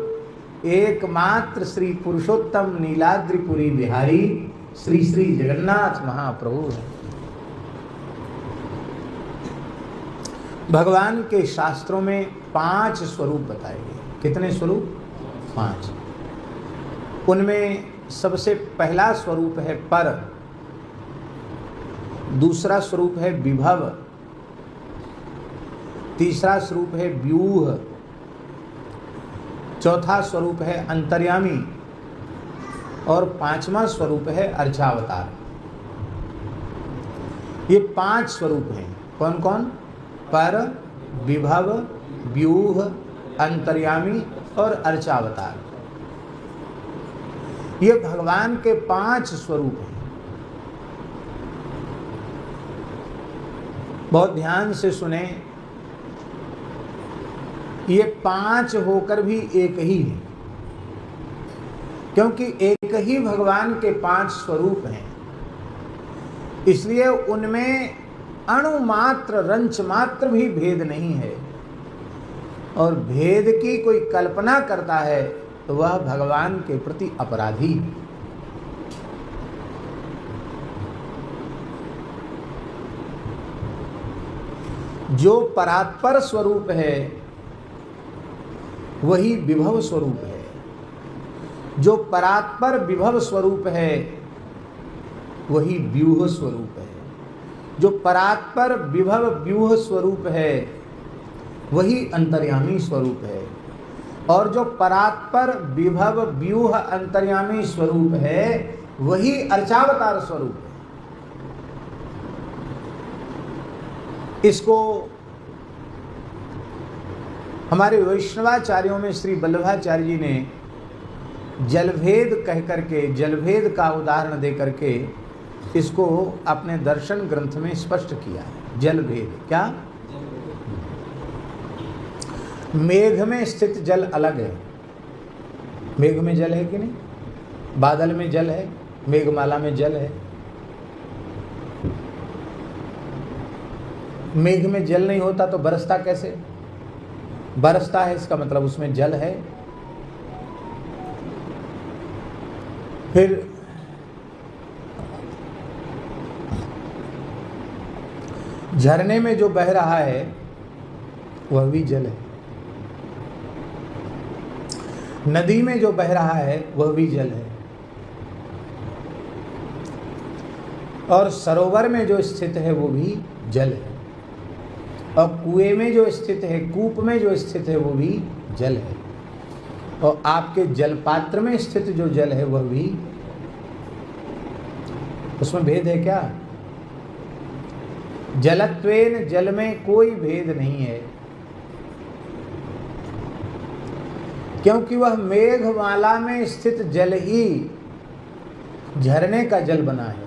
एकमात्र श्री पुरुषोत्तम नीलाद्रिपुरी बिहारी श्री श्री जगन्नाथ महाप्रभु हैं। भगवान के शास्त्रों में 5 स्वरूप बताए गए। कितने स्वरूप? 5। उनमें सबसे पहला स्वरूप है पर, दूसरा स्वरूप है विभव, तीसरा स्वरूप है व्यूह, चौथा स्वरूप है अंतर्यामी और 5वां स्वरूप है अर्चावतार। ये 5 स्वरूप हैं। कौन कौन? पर, विभव, व्यूह, अंतर्यामी और अर्चावतार। ये भगवान के 5 स्वरूप हैं। बहुत ध्यान से सुने, ये 5 होकर भी एक ही है, क्योंकि एक ही भगवान के 5 स्वरूप हैं। इसलिए उनमें अणु मात्र, रंच मात्र भी भेद नहीं है, और भेद की कोई कल्पना करता है तो वह भगवान के प्रति अपराधी है। जो परात्पर स्वरूप है वही विभव स्वरूप है। जो परात्पर विभव स्वरूप है वही व्यूह स्वरूप है। जो परात्पर विभव व्यूह स्वरूप है वही अंतर्यामी स्वरूप है। और जो परात्पर विभव व्यूह अंतर्यामी स्वरूप है वही अर्चावतार स्वरूप है। इसको हमारे वैष्णवाचार्यों में श्री वल्लभाचार्य जी ने जलभेद कह करके, जलभेद का उदाहरण दे करके इसको अपने दर्शन ग्रंथ में स्पष्ट किया है। जलभेद क्या? मेघ में स्थित जल अलग है। मेघ में जल है कि नहीं? बादल में जल है, मेघमाला में जल है। मेघ में जल नहीं होता तो बरसता कैसे? बरसता है इसका मतलब उसमें जल है। फिर झरने में जो बह रहा है वह भी जल है। नदी में जो बह रहा है वह भी जल है। और सरोवर में जो स्थित है वो भी जल है। और कुएं में जो स्थित है, कूप में जो स्थित है वो भी जल है। और आपके जलपात्र में स्थित जो जल है वह भी, उसमें भेद है क्या? जलत्वेन, जल में कोई भेद नहीं है, क्योंकि वह मेघमाला में स्थित जल ही झरने का जल बना है।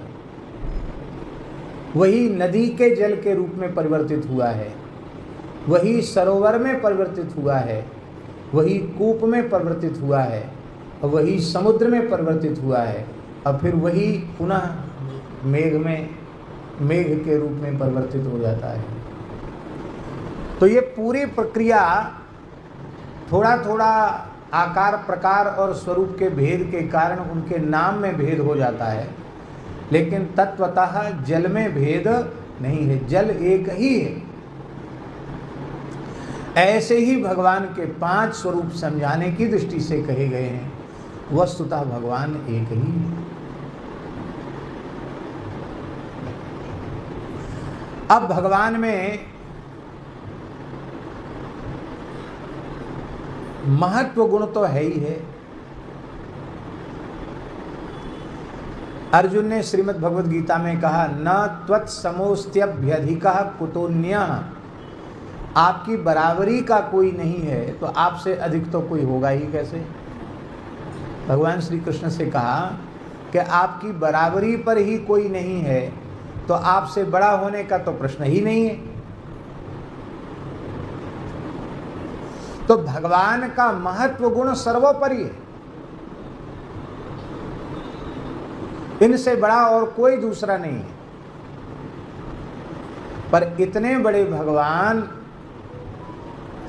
वही नदी के जल के रूप में परिवर्तित हुआ है, वही सरोवर में परिवर्तित हुआ है, वही कूप में परिवर्तित हुआ है, और वही समुद्र में परिवर्तित हुआ है, और फिर वही पुनः मेघ में, मेघ के रूप में परिवर्तित हो जाता है। तो ये पूरी प्रक्रिया थोड़ा थोड़ा आकार, प्रकार और स्वरूप के भेद के कारण उनके नाम में भेद हो जाता है, लेकिन तत्वतः जल में भेद नहीं है, जल एक ही है। ऐसे ही भगवान के 5 स्वरूप समझाने की दृष्टि से कहे गए हैं। वस्तुतः भगवान एक ही है। अब भगवान में महत्व गुण तो है ही है। अर्जुन ने श्रीमद् भगवद गीता में कहा, न त्वत्समोस्त्यभ्यधिकः कुतोऽन्यः, आपकी बराबरी का कोई नहीं है तो आपसे अधिक तो कोई होगा ही कैसे। भगवान श्री कृष्ण से कहा कि आपकी बराबरी पर ही कोई नहीं है तो आपसे बड़ा होने का तो प्रश्न ही नहीं है। तो भगवान का महत्व गुण सर्वोपरि है, इनसे बड़ा और कोई दूसरा नहीं है। पर इतने बड़े भगवान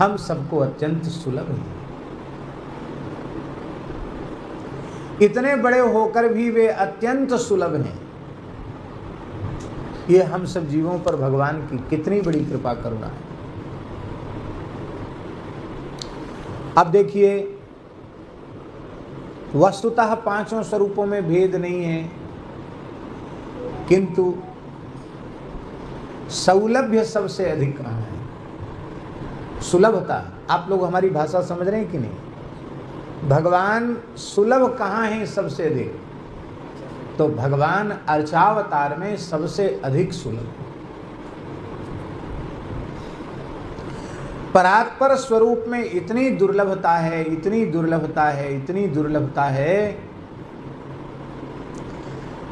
हम सबको अत्यंत सुलभ हैं। इतने बड़े होकर भी वे अत्यंत सुलभ हैं। ये हम सब जीवों पर भगवान की कितनी बड़ी कृपा करुणा है। अब देखिए, वस्तुतः 5 स्वरूपों में भेद नहीं है, किंतु सौलभ्य सबसे अधिक कहाँ है? सुलभता। आप लोग हमारी भाषा समझ रहे हैं कि नहीं? भगवान सुलभ कहाँ है सबसे अधिक? तो भगवान अर्चावतार में सबसे अधिक सुलभ। परात्पर स्वरूप में इतनी दुर्लभता है, इतनी दुर्लभता है, इतनी दुर्लभता है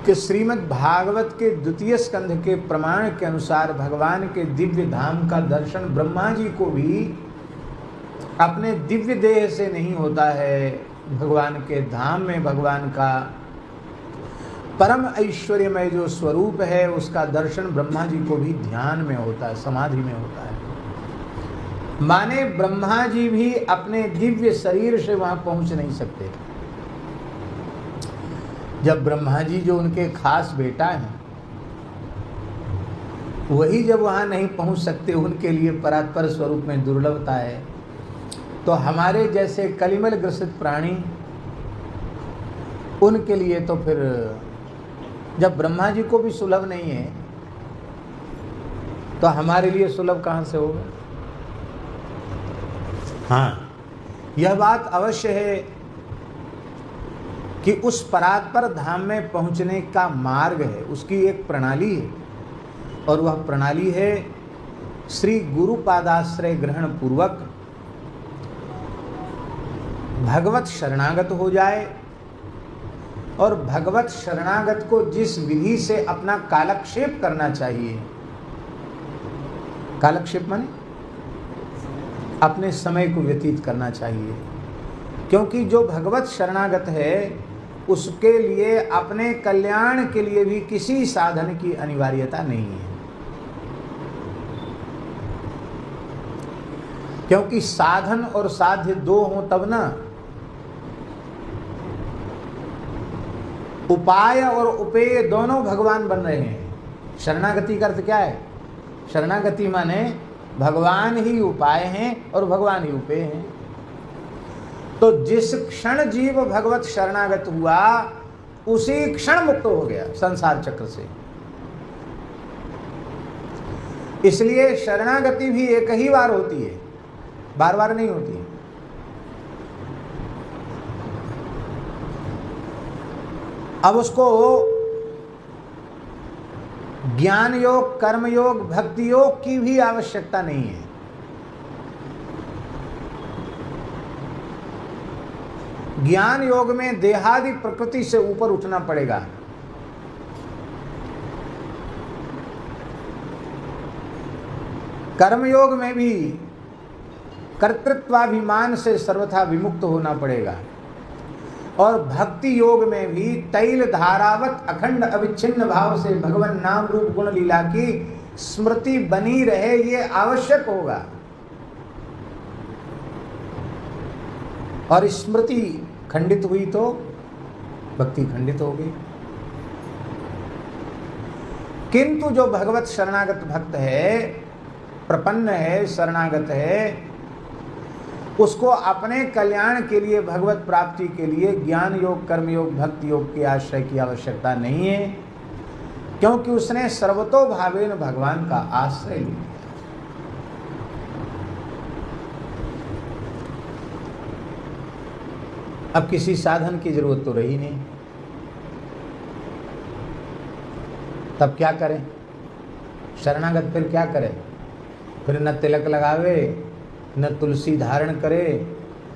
कि श्रीमद् भागवत के 2 स्कंध के प्रमाण के अनुसार भगवान के दिव्य धाम का दर्शन ब्रह्मा जी को भी अपने दिव्य देह से नहीं होता है। भगवान के धाम में भगवान का परम ऐश्वर्यमय जो स्वरूप है उसका दर्शन ब्रह्मा जी को भी ध्यान में होता है, समाधि में होता है। माने ब्रह्मा जी भी अपने दिव्य शरीर से वहां पहुंच नहीं सकते। जब ब्रह्मा जी जो उनके खास बेटा हैं वही जब वहाँ नहीं पहुँच सकते, उनके लिए परात्पर स्वरूप में दुर्लभता है, तो हमारे जैसे कलिमल ग्रसित प्राणी, उनके लिए तो फिर जब ब्रह्मा जी को भी सुलभ नहीं है तो हमारे लिए सुलभ कहाँ से होगा। हाँ, यह बात अवश्य है कि उस परात्पर धाम में पहुंचने का मार्ग है, उसकी एक प्रणाली है, और वह प्रणाली है श्री गुरु पादाश्रय ग्रहण पूर्वक भगवत शरणागत हो जाए, और भगवत शरणागत को जिस विधि से अपना कालक्षेप करना चाहिए, कालक्षेप माने अपने समय को व्यतीत करना चाहिए, क्योंकि जो भगवत शरणागत है उसके लिए अपने कल्याण के लिए भी किसी साधन की अनिवार्यता नहीं है, क्योंकि साधन और साध्य दो हों तब ना। उपाय और उपेय दोनों भगवान बन रहे हैं। शरणागति का अर्थ क्या है? शरणागति माने भगवान ही उपाय हैं और भगवान ही उपेय हैं। तो जिस क्षण जीव भगवत शरणागत हुआ उसी क्षण मुक्त हो गया संसार चक्र से। इसलिए शरणागति भी एक ही बार होती है, बार बार नहीं होती है। अब उसको ज्ञान योग, कर्म योग, भक्ति योग की भी आवश्यकता नहीं है। ज्ञान योग में देहादि प्रकृति से ऊपर उठना पड़ेगा। कर्म योग में भी कर्तृत्वाभिमान से सर्वथा विमुक्त होना पड़ेगा, और भक्ति योग में भी तैल धारावत अखंड अविच्छिन्न भाव से भगवान नाम रूप गुण लीला की स्मृति बनी रहे, ये आवश्यक होगा। और स्मृति खंडित हुई तो भक्ति खंडित हो गई। किंतु जो भगवत शरणागत भक्त है, प्रपन्न है, शरणागत है, उसको अपने कल्याण के लिए, भगवत प्राप्ति के लिए ज्ञान योग, कर्म योग, भक्ति योग के आश्रय की आवश्यकता नहीं है, क्योंकि उसने सर्वतोभावेन भगवान का आश्रय लिया। अब किसी साधन की जरूरत तो रही नहीं, तब क्या करें? शरणागत फिर क्या करे? फिर न तिलक लगावे, न तुलसी धारण करे,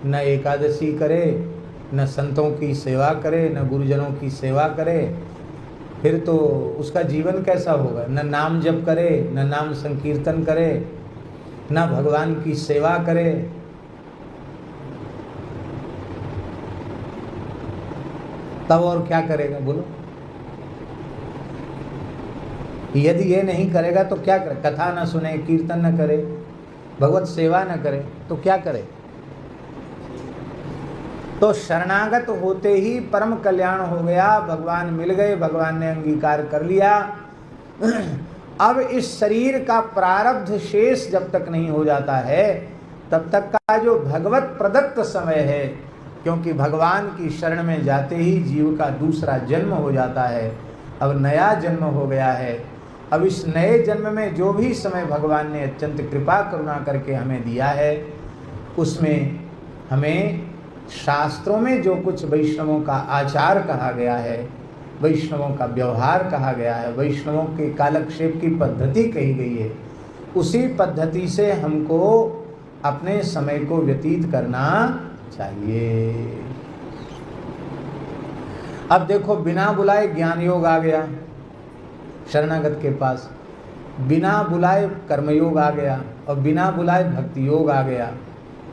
न एकादशी करे, न संतों की सेवा करे, न गुरुजनों की सेवा करे, फिर तो उसका जीवन कैसा होगा? न नाम जप करे, न नाम संकीर्तन करे, न भगवान की सेवा करे। तब और क्या करेगा बोलो? यदि ये नहीं करेगा तो क्या करे? कथा न सुने, कीर्तन न करे, भगवत सेवा न करे तो क्या करे? तो शरणागत होते ही परम कल्याण हो गया, भगवान मिल गए, भगवान ने अंगीकार कर लिया। अब इस शरीर का प्रारब्ध शेष जब तक नहीं हो जाता है तब तक का जो भगवत प्रदत्त समय है, क्योंकि भगवान की शरण में जाते ही जीव का दूसरा जन्म हो जाता है, अब नया जन्म हो गया है। अब इस नए जन्म में जो भी समय भगवान ने अत्यंत कृपा करुणा करके हमें दिया है, उसमें हमें शास्त्रों में जो कुछ वैष्णवों का आचार कहा गया है, वैष्णवों का व्यवहार कहा गया है, वैष्णवों के कालक्षेप की पद्धति कही गई है, उसी पद्धति से हमको अपने समय को व्यतीत करना चाहिए। अब देखो, बिना बुलाए ज्ञान योग आ गया शरणागत के पास, बिना बुलाए कर्मयोग आ गया, और बिना बुलाए भक्ति योग आ गया,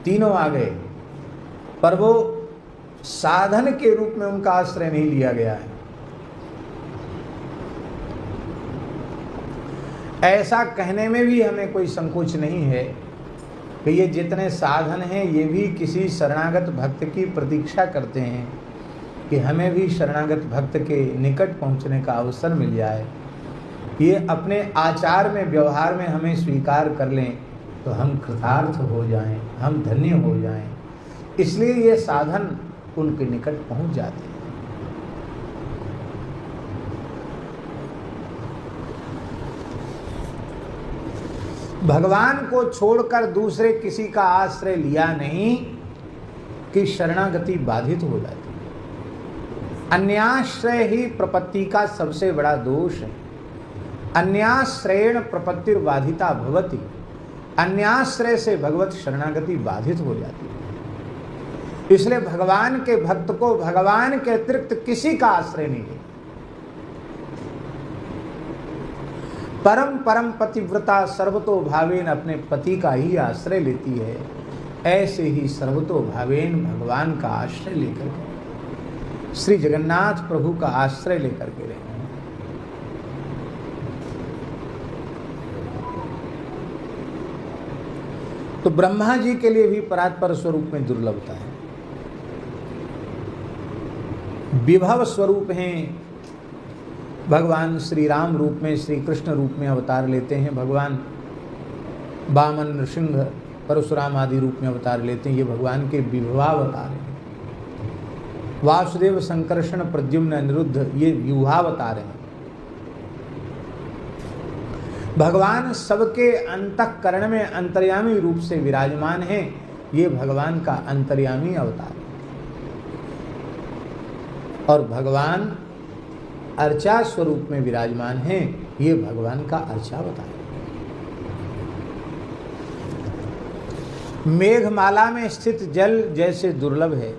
तीनों आ गए, पर वो साधन के रूप में उनका आश्रय नहीं लिया गया है। ऐसा कहने में भी हमें कोई संकोच नहीं है कि ये जितने साधन हैं ये भी किसी शरणागत भक्त की प्रतीक्षा करते हैं कि हमें भी शरणागत भक्त के निकट पहुंचने का अवसर मिल जाए। ये अपने आचार में, व्यवहार में हमें स्वीकार कर लें तो हम कृतार्थ हो जाएं, हम धन्य हो जाएं। इसलिए ये साधन उनके निकट पहुंच जाते हैं। भगवान को छोड़कर दूसरे किसी का आश्रय लिया नहीं कि शरणागति बाधित हो जाती है। अन्याश्रय ही प्रपत्ति का सबसे बड़ा दोष है। अन्याश्रयेण प्रपत्तिर बाधिता भवति। अन्याश्रय से भगवत शरणागति बाधित हो जाती है। इसलिए भगवान के भक्त को भगवान के अतिरिक्त किसी का आश्रय नहीं है। परम परम पतिव्रता सर्वतो भावेन अपने पति का ही आश्रय लेती है। ऐसे ही सर्वतो भावेन भगवान का आश्रय लेकर के, श्री जगन्नाथ प्रभु का आश्रय लेकर के रहे। तो ब्रह्मा जी के लिए भी परात्पर स्वरूप में दुर्लभता है। विभव स्वरूप हैं भगवान श्री राम रूप में, श्री कृष्ण रूप में अवतार लेते हैं। भगवान वामन, नृसिंह, परशुराम आदि रूप में अवतार लेते हैं। ये भगवान के विभवावतार हैं। वासुदेव, संकर्षण, प्रद्युम्न, अनिरुद्ध ये व्यूहावतार हैं। भगवान सबके अंतःकरण में अंतर्यामी रूप से विराजमान हैं। ये भगवान का अंतर्यामी अवतार है। और भगवान अर्चा स्वरूप में विराजमान हैं। ये भगवान का अर्चावतार है। मेघमाला में स्थित जल जैसे दुर्लभ है।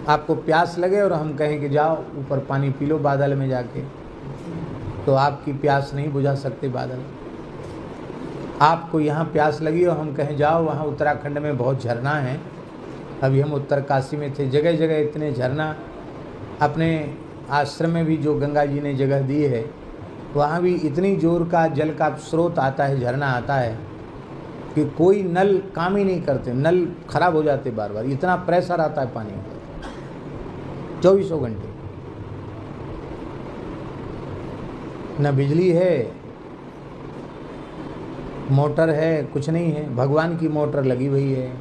आपको प्यास लगे और हम कहें कि जाओ ऊपर पानी पी लो बादल में जाके, तो आपकी प्यास नहीं बुझा सकते बादल। आपको यहाँ प्यास लगी और हम कहें जाओ वहाँ उत्तराखंड में बहुत झरना है। अभी हम उत्तरकाशी में थे, जगह जगह इतने झरना। अपने आश्रम में भी जो गंगा जी ने जगह दी है, वहाँ भी इतनी जोर का जल का स्रोत आता है, झरना आता है कि कोई नल काम ही नहीं करते, नल खराब हो जाते बार बार। इतना प्रेशर आता है पानी का 24 घंटे। न बिजली है, मोटर है, कुछ नहीं है। भगवान की मोटर लगी हुई है।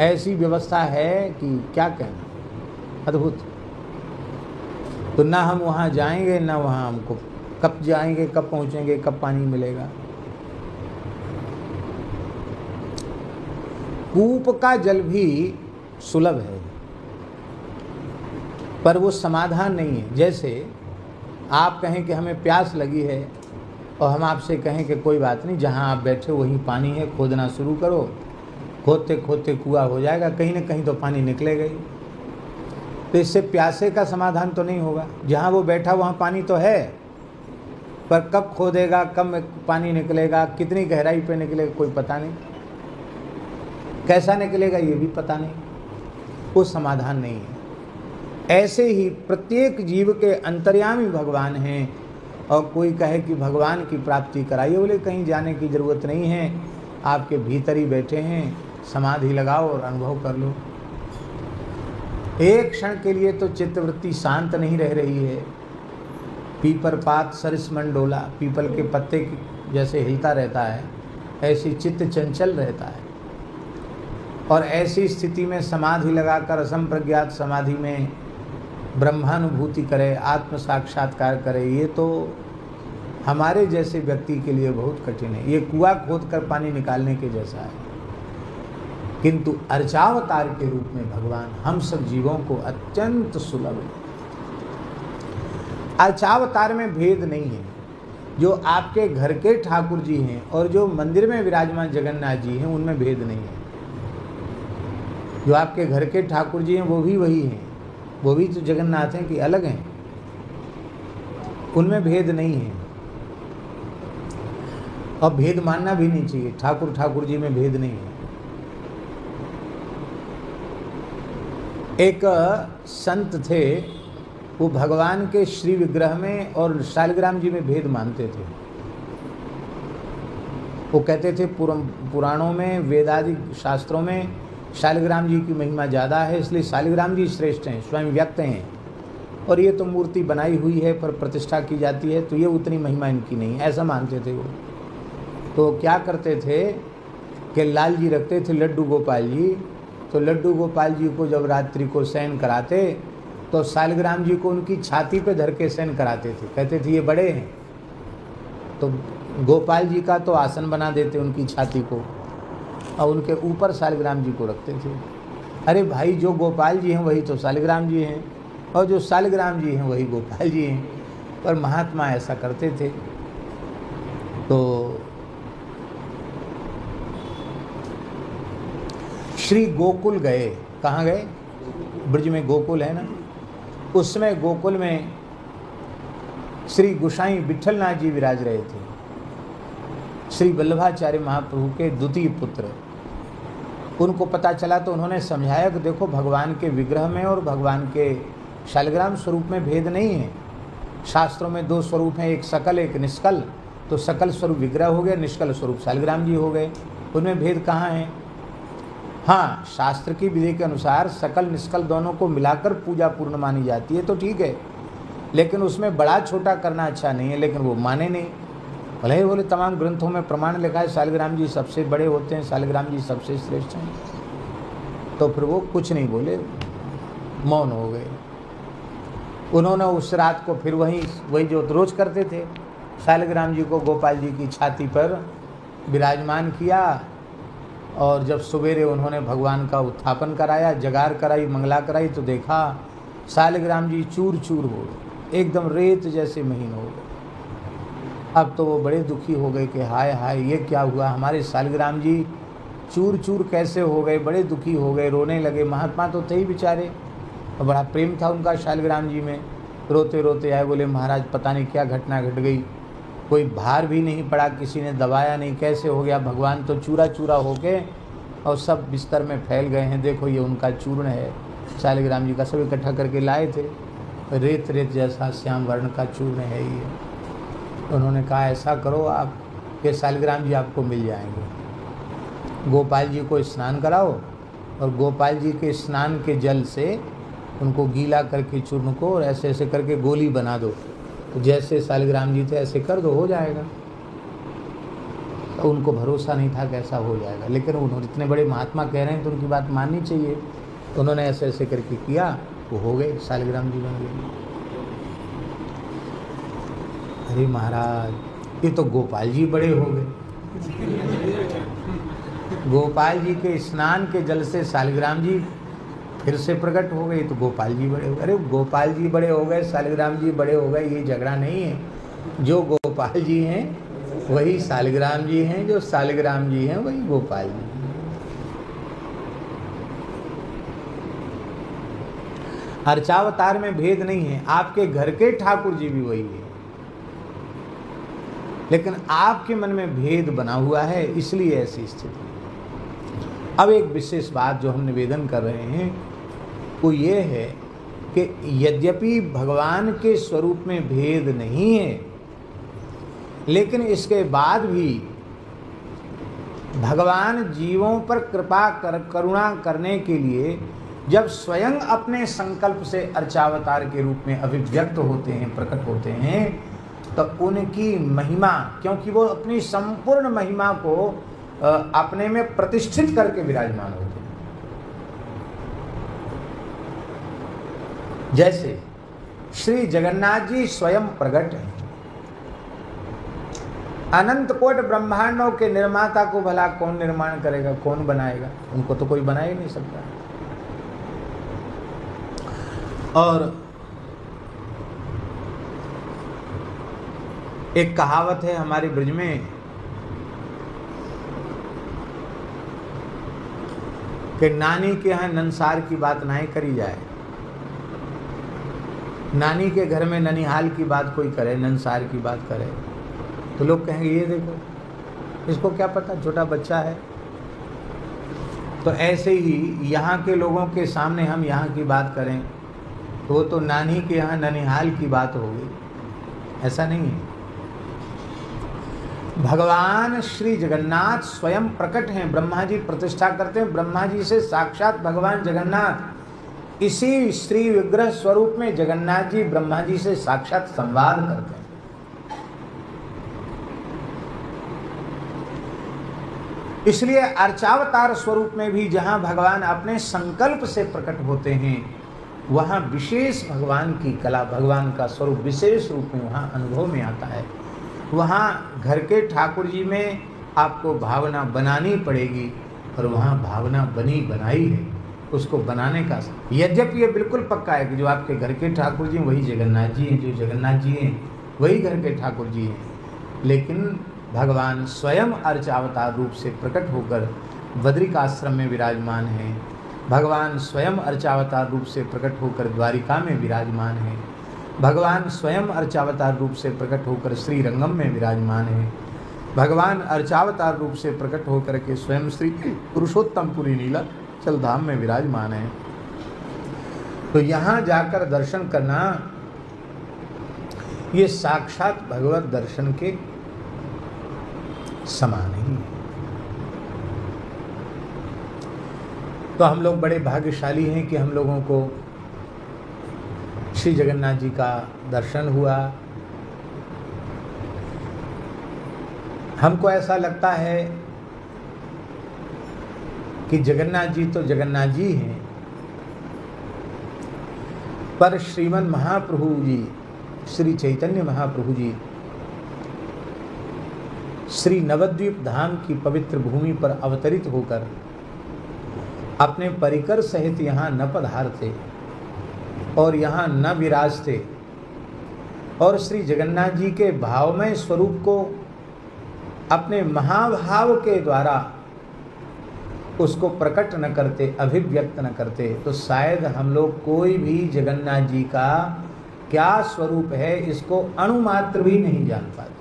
ऐसी व्यवस्था है कि क्या कहना, अद्भुत। तो ना हम वहाँ जाएंगे, ना वहाँ हमको कब जाएंगे, कब पहुँचेंगे, कब पानी मिलेगा। कूप का जल भी सुलभ है, पर वो समाधान नहीं है। जैसे आप कहें कि हमें प्यास लगी है और हम आपसे कहें कि कोई बात नहीं, जहाँ आप बैठे वहीं पानी है, खोदना शुरू करो। खोदते खोदते कुआं हो जाएगा, कहीं ना कहीं तो पानी निकलेगा ही। तो इससे प्यासे का समाधान तो नहीं होगा। जहाँ वो बैठा वहाँ पानी तो है, पर कब खोदेगा, कब पानी निकलेगा, कितनी गहराई पे निकलेगा कोई पता नहीं, कैसा निकलेगा ये भी पता नहीं, वो समाधान नहीं है। ऐसे ही प्रत्येक जीव के अंतर्यामी भगवान हैं। और कोई कहे कि भगवान की प्राप्ति कराइए, बोले कहीं जाने की ज़रूरत नहीं है, आपके भीतर ही बैठे हैं, समाधि लगाओ और अनुभव कर लो। एक क्षण के लिए तो चित्तवृत्ति शांत नहीं रह रही है। पीपर पात सरिस मन डोला, पीपल के पत्ते जैसे हिलता रहता है, ऐसी चित्त चंचल रहता है। और ऐसी स्थिति में समाधि लगाकर असंप्रज्ञात समाधि में ब्रह्मानुभूति करे, आत्म साक्षात्कार करे, ये तो हमारे जैसे व्यक्ति के लिए बहुत कठिन है। ये कुआं खोदकर पानी निकालने के जैसा है। किंतु अर्चावतार के रूप में भगवान हम सब जीवों को अत्यंत सुलभ है। अर्चावतार में भेद नहीं है। जो आपके घर के ठाकुर जी हैं और जो मंदिर में विराजमान जगन्नाथ जी हैं, उनमें भेद नहीं है। जो आपके घर के ठाकुर जी हैं वो भी वही हैं, वो भी तो जगन्नाथ हैं कि अलग हैं, उनमें भेद नहीं है। और भेद मानना भी नहीं चाहिए। ठाकुर ठाकुर जी में भेद नहीं है। एक संत थे, वो भगवान के श्री विग्रह में और शालिग्राम जी में भेद मानते थे। वो कहते थे पुराणों में, वेदादि शास्त्रों में शालिग्राम जी की महिमा ज़्यादा है, इसलिए शालिग्राम जी श्रेष्ठ हैं, स्वयं व्यक्त हैं। और ये तो मूर्ति बनाई हुई है पर प्रतिष्ठा की जाती है, तो ये उतनी महिमा इनकी नहीं, ऐसा मानते थे वो। तो क्या करते थे कि लाल जी रखते थे लड्डू गोपाल जी, तो लड्डू गोपाल जी को जब रात्रि को शयन कराते तो सालिग्राम जी को उनकी छाती पे धर के शयन कराते थे, कहते थे ये बड़े हैं, तो गोपाल जी का तो आसन बना देते उनकी छाती को और उनके ऊपर सालिग्राम जी को रखते थे। अरे भाई, जो गोपाल जी हैं वही तो सालिग्राम जी हैं, और जो सालिग्राम जी हैं वही गोपाल जी हैं, पर महात्मा ऐसा करते थे। तो श्री गोकुल गए, कहाँ गए? ब्रज में गोकुल है ना, उसमें गोकुल में श्री गोसाई विठलनाथ जी विराज रहे थे, श्री वल्लभाचार्य महाप्रभु के द्वितीय पुत्र। उनको पता चला तो उन्होंने समझाया कि देखो, भगवान के विग्रह में और भगवान के शालिग्राम स्वरूप में भेद नहीं है। शास्त्रों में दो स्वरूप हैं, एक सकल एक निष्कल, तो सकल स्वरूप विग्रह हो गए, निष्कल स्वरूप शालिग्राम जी हो गए, उनमें भेद कहाँ है? हाँ, शास्त्र की विधि के अनुसार सकल निष्कल दोनों को मिलाकर पूजा पूर्ण मानी जाती है, तो ठीक है, लेकिन उसमें बड़ा छोटा करना अच्छा नहीं है। लेकिन वो माने नहीं, भले ही बोले तमाम ग्रंथों में प्रमाण लिखा है शालिग्राम जी सबसे बड़े होते हैं, शालिग्राम जी सबसे श्रेष्ठ हैं, तो फिर वो कुछ नहीं बोले, मौन हो गए। उन्होंने उस रात को फिर वही जो रोज करते थे, शालिग्राम जी को गोपाल जी की छाती पर विराजमान किया, और जब सवेरे उन्होंने भगवान का उत्थापन कराया, जगार कराई, मंगला कराई, तो देखा शालिग्राम जी चूर चूर हो गए, एकदम रेत जैसे महीन हो गए। अब तो वो बड़े दुखी हो गए कि हाय हाय, ये क्या हुआ, हमारे शालिग्राम जी चूर चूर कैसे हो गए, बड़े दुखी हो गए, रोने लगे। महात्मा तो थे ही बेचारे, और बड़ा प्रेम था उनका शालिग्राम जी में। रोते रोते आए, बोले महाराज पता नहीं क्या घटना घट गई, कोई भार भी नहीं पड़ा, किसी ने दबाया नहीं, कैसे हो गया, भगवान तो चूरा चूरा होके और सब बिस्तर में फैल गए हैं, देखो ये उनका चूर्ण है शालिग्राम जी का, सब इकट्ठा करके लाए थे, रेत रेत जैसा श्याम वर्ण का चूर्ण है ये। उन्होंने कहा ऐसा करो आप कि शालिग्राम जी आपको मिल जाएंगे, गोपाल जी को स्नान कराओ और गोपाल जी के स्नान के जल से उनको गीला करके चूर्ण को और ऐसे ऐसे करके गोली बना दो, तो जैसे शालिग्राम जी थे ऐसे कर दो, हो जाएगा। तो उनको भरोसा नहीं था कैसा हो जाएगा, लेकिन उन्होंने इतने बड़े महात्मा कह रहे हैं तो उनकी बात माननी चाहिए। तो उन्होंने ऐसे ऐसे करके किया, वो हो गए, शालिग्राम जी बन गए। अरे महाराज, ये तो गोपाल जी बड़े हो गए, गोपाल जी के स्नान के जल से शालिग्राम जी फिर से प्रकट हो गए, तो गोपाल जी बड़े हो गए। अरे गोपाल जी बड़े हो गए, शालिग्राम जी बड़े हो गए, ये झगड़ा नहीं है। जो गोपाल जी हैं वही शालिग्राम जी हैं, जो शालिग्राम जी हैं वही गोपाल जी। अर्चावतार में भेद नहीं है, आपके घर के ठाकुर जी भी वही है, लेकिन आपके मन में भेद बना हुआ है, इसलिए ऐसी स्थिति। अब एक विशेष बात जो हम निवेदन कर रहे हैं वो ये है कि यद्यपि भगवान के स्वरूप में भेद नहीं है, लेकिन इसके बाद भी भगवान जीवों पर करुणा करने के लिए जब स्वयं अपने संकल्प से अर्चावतार के रूप में अभिव्यक्त होते हैं, प्रकट होते हैं, तो उनकी महिमा, क्योंकि वो अपनी संपूर्ण महिमा को अपने में प्रतिष्ठित करके विराजमान होते हैं। जैसे श्री जगन्नाथ जी स्वयं प्रकट हैं, अनंत कोट ब्रह्मांडों के निर्माता को भला कौन निर्माण करेगा, कौन बनाएगा, उनको तो कोई बना ही नहीं सकता। और एक कहावत है हमारे ब्रज में कि नानी के यहाँ नंसार की बात ना करी जाए। नानी के घर में ननिहाल की बात कोई करे, नंसार की बात करे, तो लोग कहेंगे ये देखो इसको क्या पता, छोटा बच्चा है। तो ऐसे ही यहाँ के लोगों के सामने हम यहाँ की बात करें तो वो तो नानी के यहाँ ननिहाल की बात होगी, ऐसा नहीं है। भगवान श्री जगन्नाथ स्वयं प्रकट हैं, ब्रह्मा जी प्रतिष्ठा करते हैं, ब्रह्मा जी से साक्षात भगवान जगन्नाथ इसी श्री विग्रह स्वरूप में जगन्नाथ जी ब्रह्मा जी से साक्षात संवाद करते हैं। इसलिए अर्चावतार स्वरूप में भी जहां भगवान अपने संकल्प से प्रकट होते हैं, वहां विशेष भगवान की कला, भगवान का स्वरूप विशेष रूप में वहां अनुभव में आता है। वहां घर के ठाकुर जी में आपको भावना बनानी पड़ेगी, और वहां भावना बनी बनाई है, उसको बनाने का। यद्यपि ये बिल्कुल पक्का है कि जो आपके घर के ठाकुर जी वही जगन्नाथ जी हैं, जो जगन्नाथ जी हैं वही घर के ठाकुर जी हैं, लेकिन भगवान स्वयं अर्चावतार रूप से प्रकट होकर बद्रिकाश्रम में विराजमान हैं। भगवान स्वयं अर्चावतार रूप से प्रकट होकर द्वारिका में विराजमान हैं। भगवान स्वयं अर्चावतार रूप से प्रकट होकर श्री रंगम में विराजमान हैं। भगवान अर्चावतार रूप से प्रकट होकर के स्वयं श्री पुरुषोत्तमपुरी नीलाचल धाम में विराजमान हैं। तो यहाँ जाकर दर्शन करना ये साक्षात भगवत दर्शन के समान ही है। तो हम लोग बड़े भाग्यशाली हैं कि हम लोगों को श्री जगन्नाथ जी का दर्शन हुआ। हमको ऐसा लगता है कि जगन्नाथ जी तो जगन्नाथ जी हैं, पर श्रीमन महाप्रभु जी, श्री चैतन्य महाप्रभु जी श्री नवद्वीप धाम की पवित्र भूमि पर अवतरित होकर अपने परिकर सहित यहाँ न पधारते और यहाँ न विराजते, और श्री जगन्नाथ जी के भावमय स्वरूप को अपने महाभाव के द्वारा उसको प्रकट न करते, अभिव्यक्त न करते, तो शायद हम लोग कोई भी जगन्नाथ जी का क्या स्वरूप है इसको अणुमात्र भी नहीं जान पाते।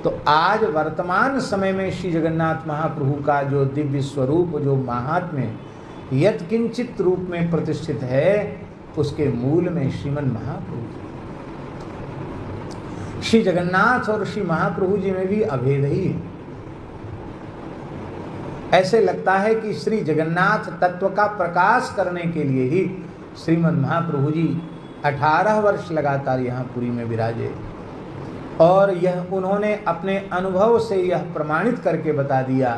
तो आज वर्तमान समय में श्री जगन्नाथ महाप्रभु का जो दिव्य स्वरूप, जो महात्म्य यत्किंचित रूप में प्रतिष्ठित है, उसके मूल में श्रीमन महाप्रभु, श्री जगन्नाथ और श्री महाप्रभु जी में भी अभेद ही है। ऐसे लगता है कि श्री जगन्नाथ तत्व का प्रकाश करने के लिए ही श्रीमन महाप्रभु जी 18 वर्ष लगातार यहाँ पुरी में विराजे, और यह उन्होंने अपने अनुभव से यह प्रमाणित करके बता दिया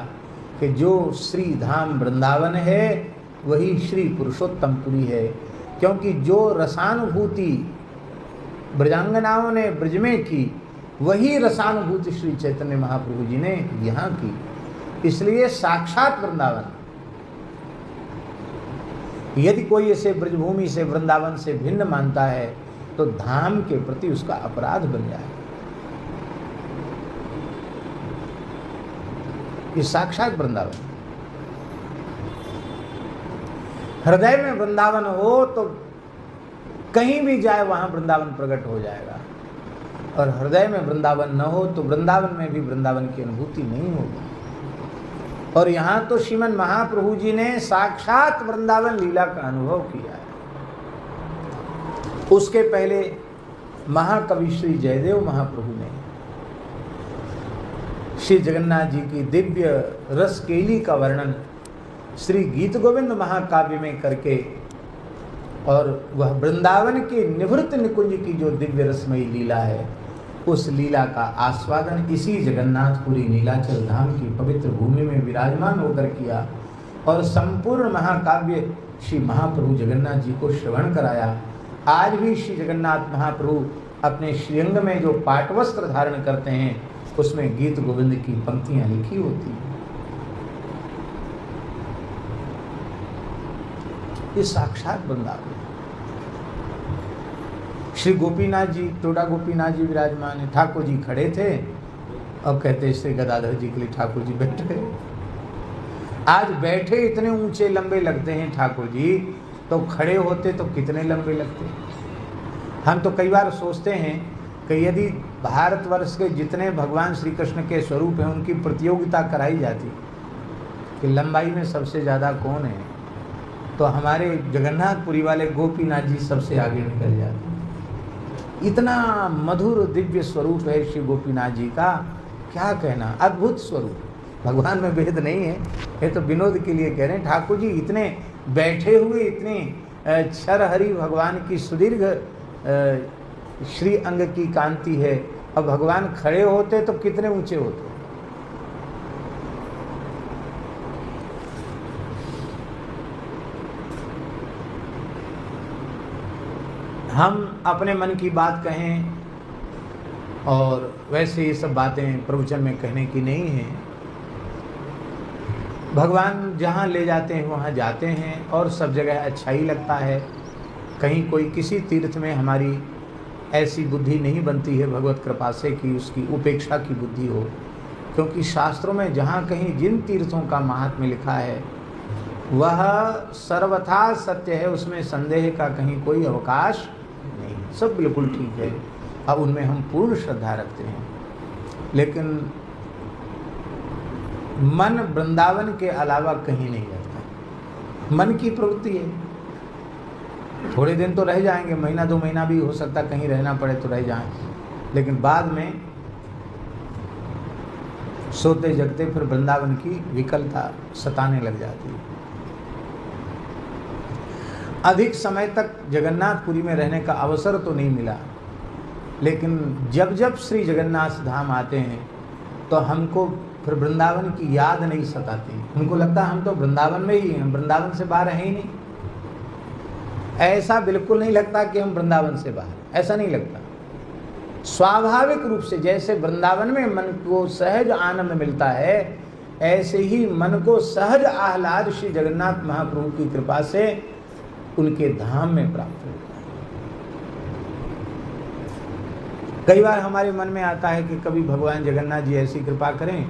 कि जो श्री धाम वृंदावन है वही श्री पुरुषोत्तमपुरी है, क्योंकि जो रसानुभूति ब्रजांगनाओं ने ब्रज में की वही रसानुभूति श्री चैतन्य महाप्रभु जी ने यहाँ की। इसलिए साक्षात वृंदावन, यदि कोई इसे ब्रजभूमि से वृंदावन से भिन्न मानता है तो धाम के प्रति उसका अपराध बन जाए। ये साक्षात वृंदावन, हृदय में वृंदावन हो तो कहीं भी जाए वहां वृंदावन प्रकट हो जाएगा, और हृदय में वृंदावन न हो तो वृंदावन में भी वृंदावन की अनुभूति नहीं होगी। और यहाँ तो श्रीमन महाप्रभु जी ने साक्षात वृंदावन लीला का अनुभव किया है। उसके पहले महाकवि श्री जयदेव महाप्रभु ने श्री जगन्नाथ जी की दिव्य रसकेली का वर्णन श्री गीत गोविंद महाकाव्य में करके, और वह वृंदावन के निवृत्त निकुंज की जो दिव्य रसमयी लीला है, उस लीला का आस्वादन इसी जगन्नाथपुरी नीलाचल धाम की पवित्र भूमि में विराजमान होकर किया, और संपूर्ण महाकाव्य श्री महाप्रभु जगन्नाथ जी को श्रवण कराया। आज भी श्री जगन्नाथ महाप्रभु अपने श्रीअंग में जो पाटवस्त्र धारण करते हैं उसमें गीत गोविंद की पंक्तियां लिखी होती हैं। ये साक्षात वृंदावन। श्री गोपीनाथ जी, टोडा गोपीनाथ जी विराजमान है। ठाकुर जी खड़े थे, अब कहते श्री गदाधर जी के लिए ठाकुर जी बैठ गए। आज बैठे इतने ऊंचे लंबे लगते हैं ठाकुर जी, तो खड़े होते तो कितने लंबे लगते। हम तो कई बार सोचते हैं कि यदि भारतवर्ष के जितने भगवान श्री कृष्ण के स्वरूप हैं उनकी प्रतियोगिता कराई जाती कि लंबाई में सबसे ज़्यादा कौन है, तो हमारे जगन्नाथपुरी वाले गोपीनाथ जी सबसे आगे निकल जाते। इतना मधुर दिव्य स्वरूप है श्री गोपीनाथ जी का, क्या कहना, अद्भुत स्वरूप। भगवान में भेद नहीं है, ये तो विनोद के लिए कह रहे हैं। ठाकुर जी इतने बैठे हुए इतने क्षर हरि भगवान की सुदीर्घ श्री अंग की कांति है, अब भगवान खड़े होते तो कितने ऊंचे होते। हम अपने मन की बात कहें और वैसे ये सब बातें प्रवचन में कहने की नहीं है। भगवान जहाँ ले जाते हैं वहाँ जाते हैं और सब जगह अच्छा ही लगता है। कहीं कोई किसी तीर्थ में हमारी ऐसी बुद्धि नहीं बनती है भगवत कृपा से कि उसकी उपेक्षा की बुद्धि हो, क्योंकि शास्त्रों में जहाँ कहीं जिन तीर्थों का महात्म्य लिखा है वह सर्वथा सत्य है, उसमें संदेह का कहीं कोई अवकाश नहीं, सब बिल्कुल ठीक है। अब उनमें हम पूर्ण श्रद्धा रखते हैं, लेकिन मन वृंदावन के अलावा कहीं नहीं रहता। मन की प्रवृत्ति है, थोड़े दिन तो रह जाएंगे, महीना 2 महीना भी हो सकता कहीं रहना पड़े तो रह जाएं, लेकिन बाद में सोते जगते फिर वृंदावन की विकलता सताने लग जाती है। अधिक समय तक जगन्नाथपुरी में रहने का अवसर तो नहीं मिला, लेकिन जब जब श्री जगन्नाथ धाम आते हैं तो हमको फिर वृंदावन की याद नहीं सताती। हमको लगता है हम तो वृंदावन में ही हैं, वृंदावन से बाहर हैं ही नहीं। ऐसा बिल्कुल नहीं लगता कि हम वृंदावन से बाहर, ऐसा नहीं लगता। स्वाभाविक रूप से जैसे वृंदावन में मन को सहज आनंद मिलता है, ऐसे ही मन को सहज आह्लाद श्री जगन्नाथ महाप्रभु की कृपा से उनके धाम में प्राप्त होता है। कई बार हमारे मन में आता है कि कभी भगवान जगन्नाथ जी ऐसी कृपा करें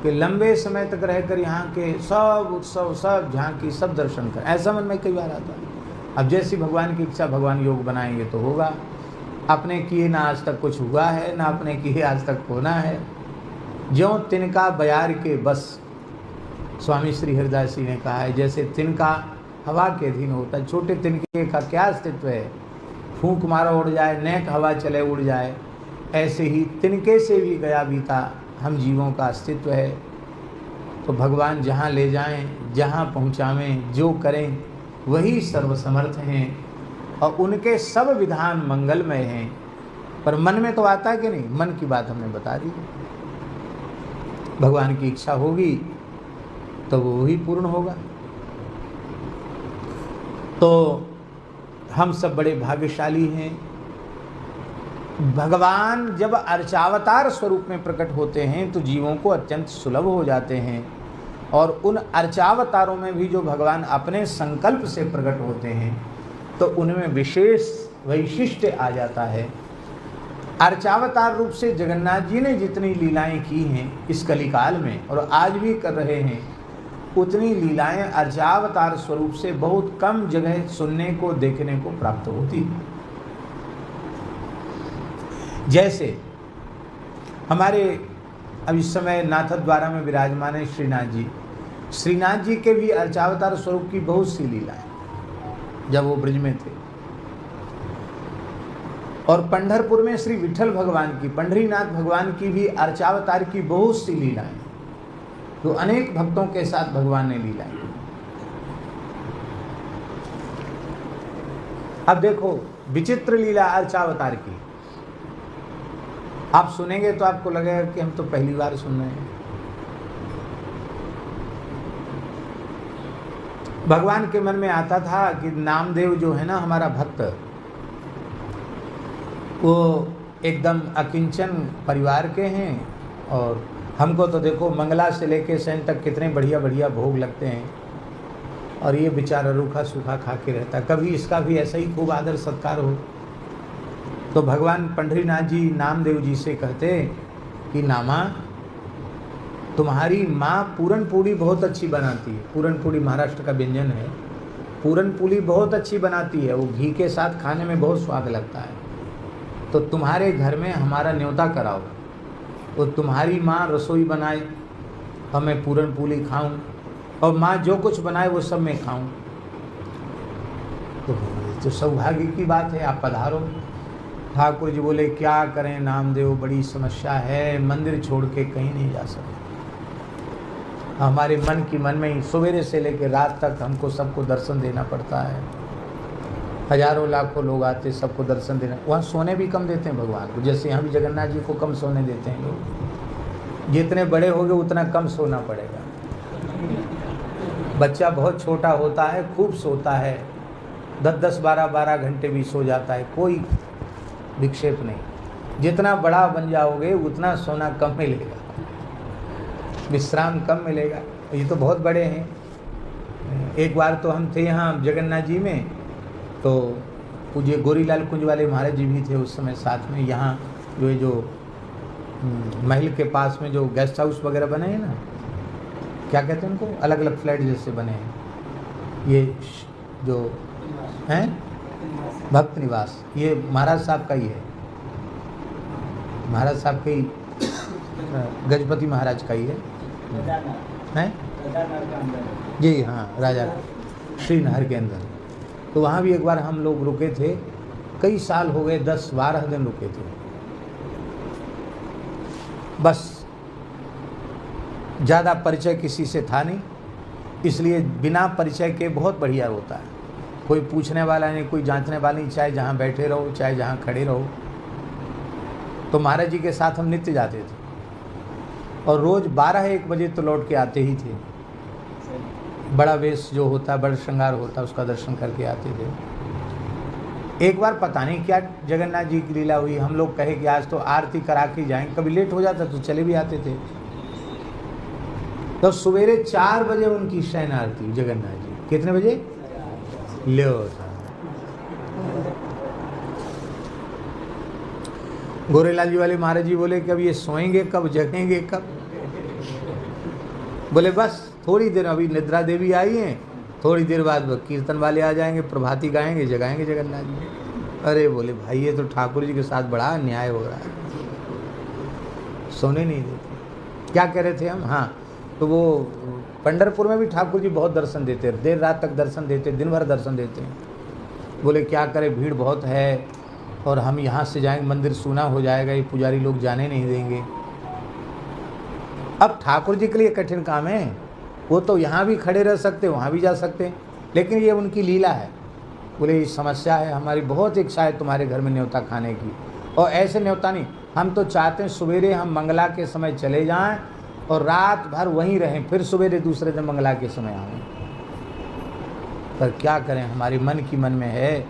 कि लंबे समय तक रहकर यहाँ के सब उत्सव, सब झांकी, सब दर्शन करें, ऐसा मन में कई बार आता है। अब जैसी भगवान की इच्छा, भगवान योग बनाएंगे तो होगा। अपने किए ना आज तक कुछ हुआ है, ना अपने किए आज तक होना है। ज्यों तिनका बयार के बस, स्वामी श्री हरिदास जी ने कहा है, जैसे तिनका हवा के अधीन होता है, छोटे तिनके का क्या अस्तित्व है, फूंक मारो उड़ जाए, नेक हवा चले उड़ जाए, ऐसे ही तिनके से भी गया बीता हम जीवों का अस्तित्व है। तो भगवान जहाँ ले जाएं, जहाँ पहुँचावें, जो करें वही सर्वसमर्थ हैं और उनके सब विधान मंगलमय हैं। पर मन में तो आता है कि नहीं, मन की बात हमने बता दी। भगवान की इच्छा होगी तो वो ही पूर्ण होगा। तो हम सब बड़े भाग्यशाली हैं। भगवान जब अर्चावतार स्वरूप में प्रकट होते हैं तो जीवों को अत्यंत सुलभ हो जाते हैं, और उन अर्चावतारों में भी जो भगवान अपने संकल्प से प्रकट होते हैं तो उनमें विशेष वैशिष्ट्य आ जाता है। अर्चावतार रूप से जगन्नाथ जी ने जितनी लीलाएं की हैं इस कलिकाल में और आज भी कर रहे हैं, उतनी लीलाएं अर्चावतार स्वरूप से बहुत कम जगह सुनने को, देखने को प्राप्त होती है। जैसे हमारे अब इस समय नाथद्वारा में विराजमान है श्रीनाथ जी। श्रीनाथ जी के भी अर्चावतार स्वरूप की बहुत सी लीलाएं जब वो ब्रज में थे। और पंढरपुर में श्री विठल भगवान की, पंढरीनाथ भगवान की भी अर्चावतार की बहुत सी लीलाएं, तो अनेक भक्तों के साथ भगवान ने लीलाएं। अब देखो विचित्र लीला अर्चावतार की, आप सुनेंगे तो आपको लगेगा कि हम तो पहली बार सुन रहे हैं। भगवान के मन में आता था कि नामदेव जो है ना हमारा भक्त, वो एकदम अकिंचन परिवार के हैं, और हमको तो देखो मंगला से लेके सैन तक कितने बढ़िया बढ़िया भोग लगते हैं, और ये बेचारा रूखा सूखा खा के रहता, कभी इसका भी ऐसा ही खूब आदर सत्कार हो। तो भगवान पंढरीनाथ जी नामदेव जी से कहते कि नामा, तुम्हारी माँ पूरन पूड़ी बहुत अच्छी बनाती है। पूरन पूड़ी महाराष्ट्र का व्यंजन है। पूरन पूड़ी बहुत अच्छी बनाती है, वो घी के साथ खाने में बहुत स्वाद लगता है। तो तुम्हारे घर में हमारा न्योता कराओ, तो तुम्हारी माँ रसोई बनाए और मैं पूरन पूड़ी खाऊं, और माँ जो कुछ बनाए वो सब मैं खाऊं। तो सौभाग्य की बात है, आप पधारो। ठाकुर जी बोले क्या करें नामदेव, बड़ी समस्या है, मंदिर छोड़ के कहीं नहीं जा सकते। हमारे मन की मन में ही सवेरे से लेकर रात तक हमको सबको दर्शन देना पड़ता है। हजारों लाखों लोग आते, सबको दर्शन देना। वहाँ सोने भी कम देते हैं भगवान को, जैसे यहाँ भी जगन्नाथ जी को कम सोने देते हैं लोग। जितने बड़े होंगे उतना कम सोना पड़ेगा। बच्चा बहुत छोटा होता है, खूब सोता है, 10-10, 12-12 घंटे भी सो जाता है, कोई विक्षेप नहीं। जितना बड़ा बन जाओगे उतना सोना कम मिलेगा, विश्राम कम मिलेगा। ये तो बहुत बड़े हैं। एक बार तो हम थे यहाँ जगन्नाथ जी में, तो पूज्य गोरीलाल कुंज वाले महाराज जी भी थे उस समय साथ में। यहाँ जो महल के पास में जो गेस्ट हाउस वगैरह बने हैं ना, क्या कहते हैं उनको, अलग अलग फ्लैट जैसे बने हैं, ये जो हैं भक्त निवास, ये महाराज साहब का ही है, महाराज साहब का ही, गजपति महाराज का ही है जी, हाँ, राजा श्रीनगर के अंदर। तो वहाँ भी एक बार हम लोग रुके थे, कई साल हो गए, 10-12 दिन रुके थे। बस ज़्यादा परिचय किसी से था नहीं, इसलिए बिना परिचय के बहुत बढ़िया होता है। कोई पूछने वाला नहीं, कोई जांचने वाला नहीं, चाहे जहाँ बैठे रहो चाहे जहाँ खड़े रहो। तो महाराज जी के साथ हम नित्य जाते थे और रोज़ 12-1 बजे तो लौट के आते ही थे। बड़ा वेश जो होता, बड़ा श्रृंगार होता, उसका दर्शन करके आते थे। एक बार पता नहीं क्या जगन्नाथ जी की लीला हुई, हम लोग कहे कि आज तो आरती करा के जाएंगे, कभी लेट हो जाता तो चले भी आते थे। तो सवेरे 4 बजे उनकी शयन आरती जगन्नाथ जी। कितने बजे? लो, गोरेलाल जी वाले महाराज जी बोले कि अब ये सोएंगे कब, जगेंगे कब? बोले बस थोड़ी देर, अभी निद्रा देवी आई हैं, थोड़ी देर बाद कीर्तन वाले आ जाएंगे, प्रभाती गाएंगे, जगाएंगे जगन्नाथ जी। अरे बोले भाई ये तो ठाकुर जी के साथ बड़ा अन्याय हो रहा है, सोने नहीं देते। क्या कह रहे थे हम? हाँ, तो वो पंढरपुर में भी ठाकुर जी बहुत दर्शन देते, देर रात तक दर्शन देते, दिन भर दर्शन देते हैं। बोले क्या करें, भीड़ बहुत है और हम यहाँ से जाएंगे मंदिर सूना हो जाएगा, ये पुजारी लोग जाने नहीं देंगे। अब ठाकुर जी के लिए कठिन काम है, वो तो यहाँ भी खड़े रह सकते, वहाँ भी जा सकते, लेकिन ये उनकी लीला है। बोले ये समस्या है हमारी, बहुत इच्छा है तुम्हारे घर में न्योता खाने की, और ऐसे न्योता नहीं, हम तो चाहते हैं सवेरे हम मंगला के समय चले जाएं और रात भर वहीं रहें, फिर सवेरे दूसरे दिन मंगला के समय आएँ। पर क्या करें, हमारे मन की मन में है।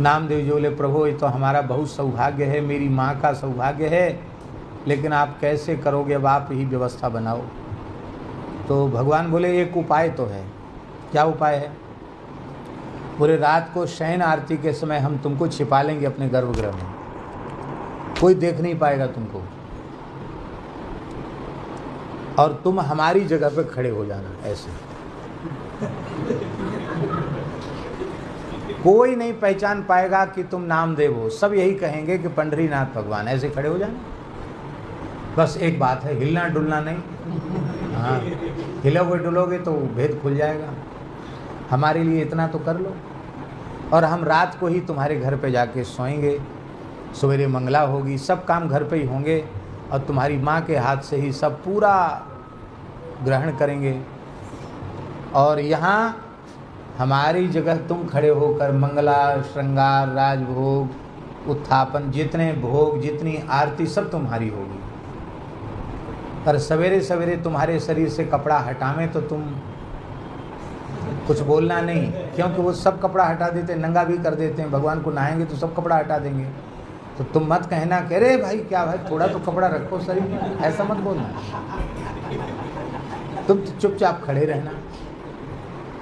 नामदेव जी बोले प्रभु ये तो हमारा बहुत सौभाग्य है, मेरी माँ का सौभाग्य है, लेकिन आप कैसे करोगे, अब आप ही व्यवस्था बनाओ। तो भगवान बोले एक उपाय तो है। क्या उपाय है? बोले रात को शयन आरती के समय हम तुमको छिपा लेंगे अपने गर्भगृह में, कोई देख नहीं पाएगा तुमको, और तुम हमारी जगह पे खड़े हो जाना ऐसे। कोई नहीं पहचान पाएगा कि तुम नामदेव हो, सब यही कहेंगे कि पंढरीनाथ भगवान, ऐसे खड़े हो जाना। बस एक बात है, हिलना डुलना नहीं। हाँ, हिलोगे डुलोगे तो भेद खुल जाएगा। हमारे लिए इतना तो कर लो, और हम रात को ही तुम्हारे घर पे जाके सोएंगे, सवेरे मंगला होगी, सब काम घर पे ही होंगे, और तुम्हारी माँ के हाथ से ही सब पूरा ग्रहण करेंगे। और यहाँ हमारी जगह तुम खड़े होकर मंगला, श्रृंगार, राजभोग, उत्थापन, जितने भोग, जितनी आरती सब तुम्हारी होगी। पर सवेरे सवेरे तुम्हारे शरीर से कपड़ा हटावें तो तुम कुछ बोलना नहीं, क्योंकि वो सब कपड़ा हटा देते हैं, नंगा भी कर देते हैं। भगवान को नहाएंगे तो सब कपड़ा हटा देंगे, तो तुम मत कहना कि अरे भाई क्या भाई थोड़ा तो कपड़ा रखो शरीर में, ऐसा मत बोलना। तुम चुपचाप खड़े रहना।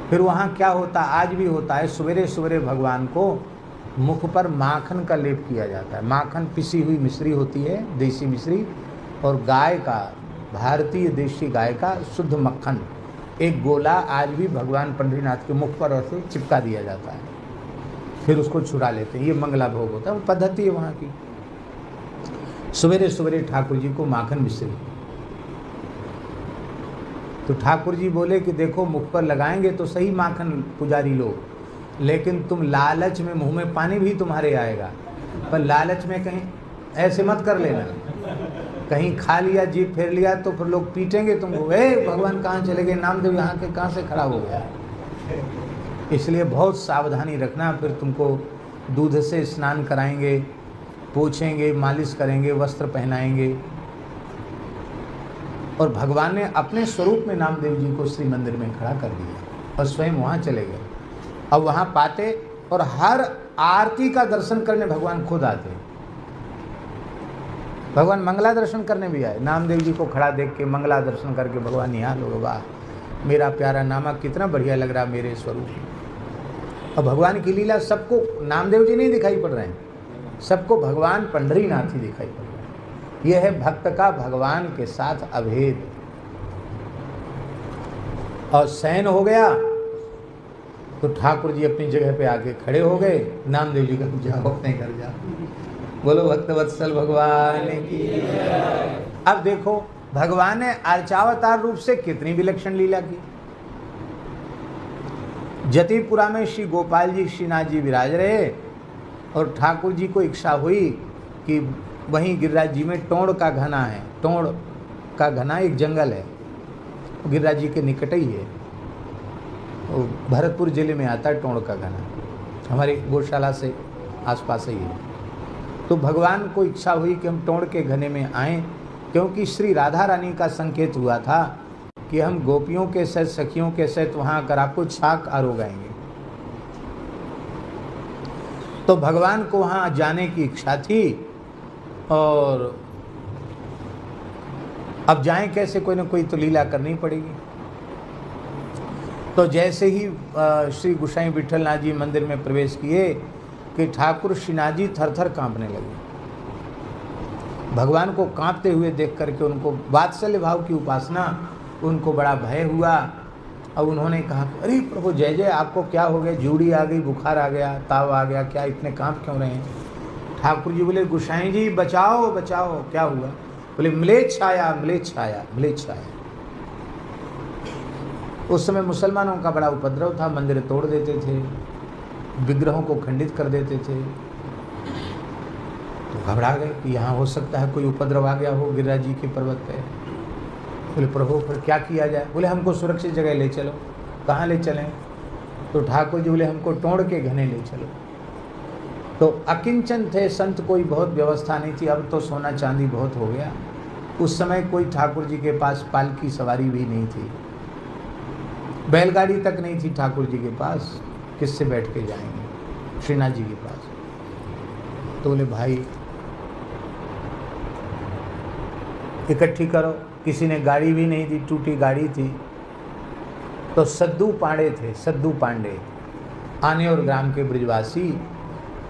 फिर वहाँ क्या होता, आज भी होता है, सवेरे सवेरे भगवान को मुख पर माखन का लेप किया जाता है। माखन पिसी हुई मिश्री होती है, देसी मिश्री, और गाय का, भारतीय देशी गाय का शुद्ध मक्खन, एक गोला आज भी भगवान पंढरीनाथ के मुख पर ऐसे चिपका दिया जाता है, फिर उसको छुड़ा लेते हैं। ये मंगला भोग होता है, वो पद्धति है वहाँ की। सवेरे सवेरे ठाकुर जी को माखन मिश्री। तो ठाकुर जी बोले कि देखो मुख पर लगाएंगे तो सही माखन पुजारी लोग, लेकिन तुम लालच में, मुंह में पानी भी तुम्हारे आएगा, पर लालच में कहीं ऐसे मत कर लेना। कहीं खा लिया, जीभ फेर लिया तो फिर लोग पीटेंगे तुमको, ए भगवान कहाँ चले गए, नामदेव यहाँ के कहाँ से खराब हो गया। इसलिए बहुत सावधानी रखना। फिर तुमको दूध से स्नान कराएंगे, पोछेंगे, मालिश करेंगे, वस्त्र पहनाएंगे। और भगवान ने अपने स्वरूप में नामदेव जी को श्री मंदिर में खड़ा कर दिया और स्वयं वहाँ चले गए। अब वहाँ पाते और हर आरती का दर्शन करने भगवान खुद आते। भगवान मंगला दर्शन करने भी आए। नामदेव जी को खड़ा देख के मंगला दर्शन करके भगवान यहाँ लोग, वाह मेरा प्यारा नामा कितना बढ़िया लग रहा मेरे स्वरूप। और भगवान की लीला सबको नामदेव जी नहीं दिखाई पड़ रहे हैं, सबको भगवान पंढरीनाथ ही दिखाई पड़ रहे हैं। यह है भक्त का भगवान के साथ अभेद। और शयन हो गया तो ठाकुर जी अपनी जगह पे आके खड़े हो गए। नामदेव जी का जाओ अपने घर जाओ। बोलो भक्त वत्सल भगवान की। अब देखो भगवान ने अर्चावतार रूप से कितनी विलक्षण लीला की। जतिपुरा में श्री गोपाल जी श्रीनाथ जी विराज रहे और ठाकुर जी को इच्छा हुई कि वहीं गिरिराज जी में टोंड़ का घना है। टोंड़ का घना एक जंगल है, गिरिराज जी के निकट ही है, भरतपुर जिले में आता है टोंड़ का घना, हमारी गौशाला से आसपास ही है। तो भगवान को इच्छा हुई कि हम टोंड़ के घने में आएं, क्योंकि श्री राधा रानी का संकेत हुआ था कि हम गोपियों के सहित सखियों के सहित वहाँ आकर आपको छाक आरोगाएंगे। तो भगवान को वहाँ जाने की इच्छा थी और अब जाएं कैसे, कोई ना कोई तो लीला करनी पड़ेगी। तो जैसे ही श्री गोसाई विठलनाथ जी मंदिर में प्रवेश किए कि ठाकुर श्रीनाथ जी थर-थर कांपने लगे। भगवान को कांपते हुए देख करके उनको वात्सल्य भाव की उपासना, उनको बड़ा भय हुआ। अब उन्होंने कहा, अरे प्रभु जय जय, आपको क्या हो गया, जूड़ी आ गई, बुखार आ गया, ताव आ गया, क्या इतने कांप क्यों रहे हैं। ठाकुर जी बोले, गोसाई जी बचाओ बचाओ, क्या हुआ। बोले म्लेच्छ आया, म्लेच्छ आया, म्लेच्छ आया। उस समय मुसलमानों का बड़ा उपद्रव था, मंदिर तोड़ देते थे, विग्रहों को खंडित कर देते थे। तो घबरा गए कि यहाँ हो सकता है कोई उपद्रव आ गया हो गिरिराज जी के पर्वत पे। बोले प्रभु फिर क्या किया जाए। बोले हमको सुरक्षित जगह ले चलो। कहाँ ले चलें। तो ठाकुर जी बोले हमको टोंड़ के घने ले चलो। तो अकिंचन थे संत, कोई बहुत व्यवस्था नहीं थी। अब तो सोना चांदी बहुत हो गया। उस समय कोई ठाकुर जी के पास पालकी सवारी भी नहीं थी, बैलगाड़ी तक नहीं थी ठाकुर जी के पास, किससे बैठ के जाएंगे श्रीनाथ जी के पास। तो बोले भाई इकट्ठी करो। किसी ने गाड़ी भी नहीं दी, टूटी गाड़ी थी। तो सद्दू पांडे थे, सद्दू पांडे, आने और ग्राम के ब्रिजवासी,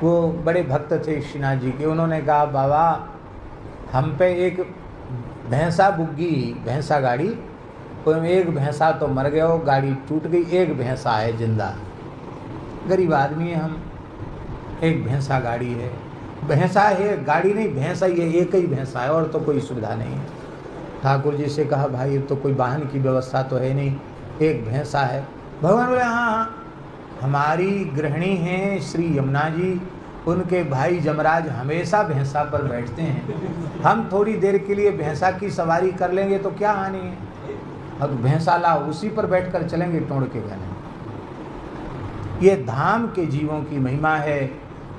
वो बड़े भक्त थे श्रीनाथ जी के। उन्होंने कहा बाबा हम पे एक भैंसा बुग्गी, भैंसा गाड़ी, तो एक भैंसा तो मर गया हो, गाड़ी टूट गई, एक भैंसा है जिंदा। गरीब आदमी है हम, एक भैंसा गाड़ी है। भैंसा है, गाड़ी नहीं, भैंसा ही है, एक ही भैंसा है और तो कोई सुविधा नहीं है। ठाकुर जी से कहा भाई तो कोई वाहन की व्यवस्था तो है नहीं, एक भैंसा है। भगवान बोले हाँ हाँ, हमारी गृहिणी हैं श्री यमुना जी, उनके भाई जमराज हमेशा भैंसा पर बैठते हैं, हम थोड़ी देर के लिए भैंसा की सवारी कर लेंगे तो क्या हानि है। अब भैंसा लाओ, उसी पर बैठकर चलेंगे टोंड़ के घने। ये धाम के जीवों की महिमा है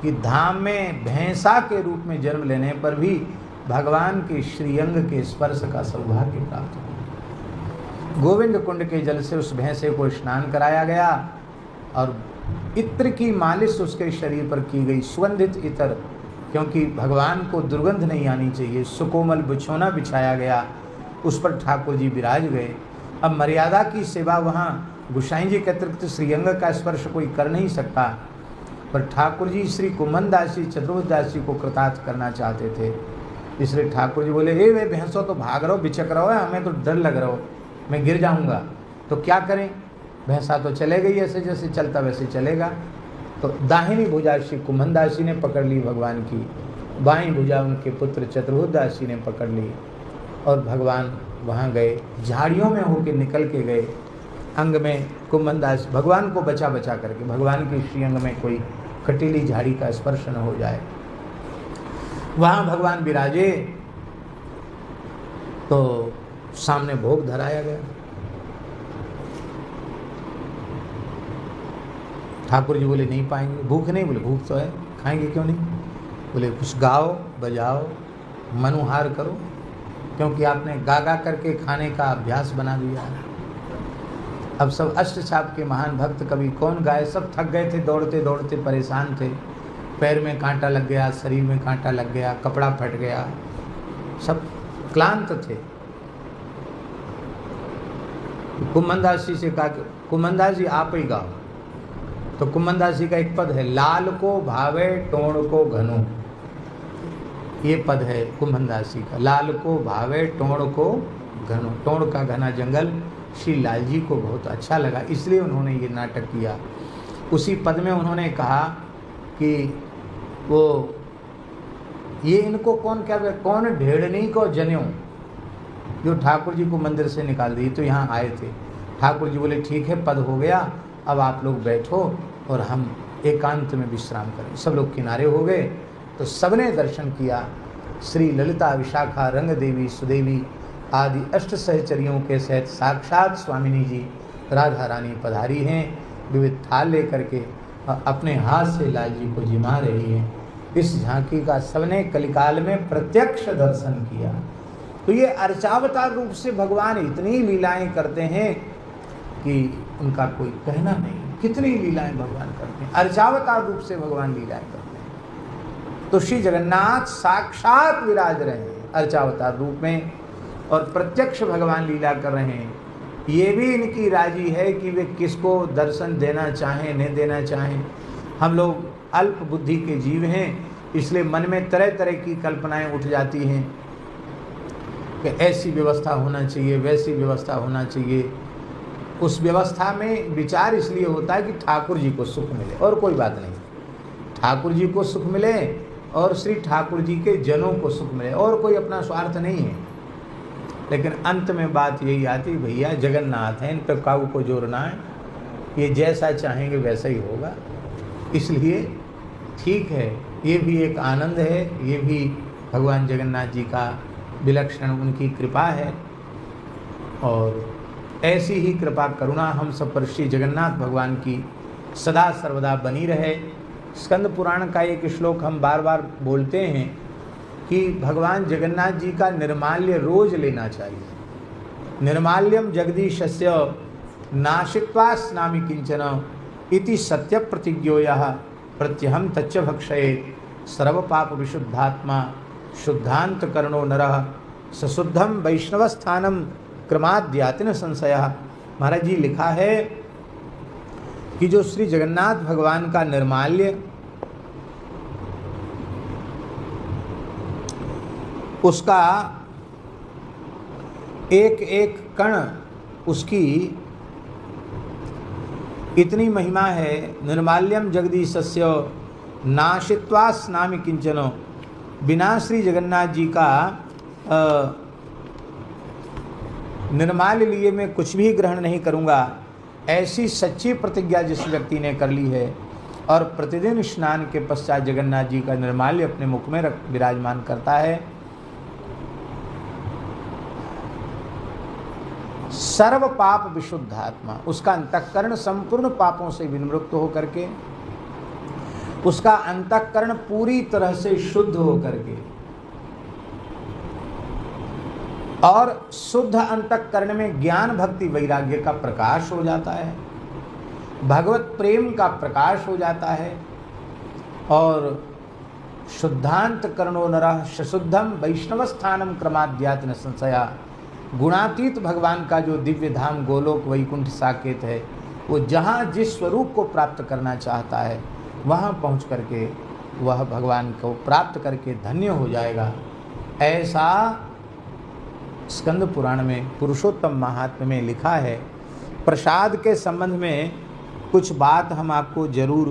कि धाम में भैंसा के रूप में जन्म लेने पर भी भगवान के श्रीअंग के स्पर्श का सौभाग्य प्राप्त हो। गोविंद कुंड के जल से उस भैंसे को स्नान कराया गया और इत्र की मालिश उसके शरीर पर की गई, सुगंधित इत्र, क्योंकि भगवान को दुर्गंध नहीं आनी चाहिए। सुकोमल बिछौना बिछाया गया, उस पर ठाकुर जी विराज गए। अब मर्यादा की सेवा वहाँ गोसाई जी के अतिरिक्त श्रीअंग का स्पर्श कोई कर नहीं सकता, पर ठाकुर जी श्री कुमन दास जी, चतुर्भुज दास जी को कृतार्थ करना चाहते थे। इसलिए ठाकुर जी बोले, हे वे भैंसों तो भाग रहो, बिचक रहो है, हमें तो डर लग रहा हो, मैं गिर जाऊंगा, तो क्या करें। भैंसा तो चले गई, ऐसे जैसे चलता वैसे चलेगा। तो दाहिनी भुजा श्री कुमन दास जी ने पकड़ ली भगवान की, बाईं भुजा उनके पुत्र चतुर्भुज दास जी ने पकड़ ली और भगवान वहाँ गए, झाड़ियों में होके निकल के गए। अंग में कुमन दास भगवान को बचा बचा करके, भगवान के श्री अंग में कोई कटीली झाड़ी का स्पर्श न हो जाए, वहाँ भगवान विराजे। तो सामने भोग धराया गया। ठाकुर जी बोले नहीं पाएंगे। भूख नहीं? बोले भूख तो है, खाएंगे क्यों नहीं? बोले कुछ गाओ बजाओ मनुहार करो, क्योंकि आपने गा गा करके खाने का अभ्यास बना दिया है। अब सब अष्टछाप के महान भक्त कवि कौन गाए? सब थक गए थे, दौड़ते दौड़ते परेशान थे, पैर में कांटा लग गया, शरीर में कांटा लग गया, कपड़ा फट गया, सब क्लांत थे। कुम्भनदास जी से कहा कि कुम्भनदास जी आप ही गाओ। तो कुम्भनदास जी का एक पद है, लाल को भावे टोण को घनो, ये पद है कुम्भनदास जी का। लाल को भावे टोण को घनो, टोण का घना जंगल श्री लाल जी को बहुत अच्छा लगा, इसलिए उन्होंने ये नाटक किया। उसी पद में उन्होंने कहा कि वो ये इनको कौन क्या कौन ढेड़नी को जन्यों, जो ठाकुर जी को मंदिर से निकाल दी, तो यहाँ आए थे। ठाकुर जी बोले ठीक है पद हो गया, अब आप लोग बैठो और हम एकांत में विश्राम करें। सब लोग किनारे हो गए तो सबने दर्शन किया। श्री ललिता विशाखा रंग देवी सुदेवी आदि अष्ट सहचरियों के सहित साक्षात स्वामिनी जी राधा रानी पधारी हैं। विविध थाल लेकर के अपने हाथ से लाल जी को जिमा रही हैं। इस झांकी का सबने कलिकाल में प्रत्यक्ष दर्शन किया। तो ये अर्चावतार रूप से भगवान इतनी लीलाएं करते हैं कि उनका कोई कहना नहीं। कितनी लीलाएं भगवान करते हैं, अर्चावतार रूप से भगवान लीलाएं करते हैं। तो श्री जगन्नाथ साक्षात विराज रहे हैं अर्चावतार रूप में और प्रत्यक्ष भगवान लीला कर रहे हैं। ये भी इनकी राजी है कि वे किसको दर्शन देना चाहें न देना चाहें। हम लोग अल्प बुद्धि के जीव हैं, इसलिए मन में तरह तरह की कल्पनाएं उठ जाती हैं कि ऐसी व्यवस्था होना चाहिए, वैसी व्यवस्था होना चाहिए। उस व्यवस्था में विचार इसलिए होता है कि ठाकुर जी को सुख मिले और कोई बात नहीं। ठाकुर जी को सुख मिले और श्री ठाकुर जी के जनों को सुख मिले, और कोई अपना स्वार्थ नहीं है। लेकिन अंत में बात यही आती, भैया जगन्नाथ हैं, इन पर काऊ को जोड़ना है, ये जैसा चाहेंगे वैसा ही होगा। इसलिए ठीक है, ये भी एक आनंद है, ये भी भगवान जगन्नाथ जी का विलक्षण उनकी कृपा है। और ऐसी ही कृपा करुणा हम सब पर श्री जगन्नाथ भगवान की सदा सर्वदा बनी रहे। स्कंद पुराण का एक श्लोक हम बार बार बोलते हैं कि भगवान जगन्नाथ जी का निर्माल्य रोज लेना चाहिए। निर्माल्यम जगदीशस्य नाशित्वा स्नामि किंचन इति सत्य प्रतिज्ञोयः प्रत्यहम तच्च भक्षयेत् सर्व पाप विशुद्धात्मा शुद्धांत कर्णो नरः सशुद्धम वैष्णवस्थानम क्रमाद्याति न संशयः। महाराज जी लिखा है कि जो श्री जगन्नाथ भगवान का निर्माल्य, उसका एक एक कण, उसकी इतनी महिमा है। निर्माल्यम जगदीशस्य नाशित्वा स्नामि किंचन, बिना श्री जगन्नाथ जी का निर्माल्य लिए मैं कुछ भी ग्रहण नहीं करूँगा, ऐसी सच्ची प्रतिज्ञा जिस व्यक्ति ने कर ली है और प्रतिदिन स्नान के पश्चात जगन्नाथ जी का निर्माल्य अपने मुख में विराजमान करता है, सर्व पाप विशुद्धात्मा, उसका अंतःकरण संपूर्ण पापों से विनिवृत्त होकर के, उसका अंतःकरण पूरी तरह से शुद्ध होकर के, और शुद्ध अंतःकरण में ज्ञान भक्ति वैराग्य का प्रकाश हो जाता है, भगवत प्रेम का प्रकाश हो जाता है। और शुद्धांत कर्णो नरः सशुद्धम वैष्णवस्थानम क्रमाद्याति न संशया, गुणातीत भगवान का जो दिव्य धाम गोलोक वैकुंठ साकेत है, वो जहाँ जिस स्वरूप को प्राप्त करना चाहता है वहाँ पहुँच करके वह भगवान को प्राप्त करके धन्य हो जाएगा। ऐसा स्कंद पुराण में पुरुषोत्तम महात्म्य में लिखा है। प्रसाद के संबंध में कुछ बात हम आपको जरूर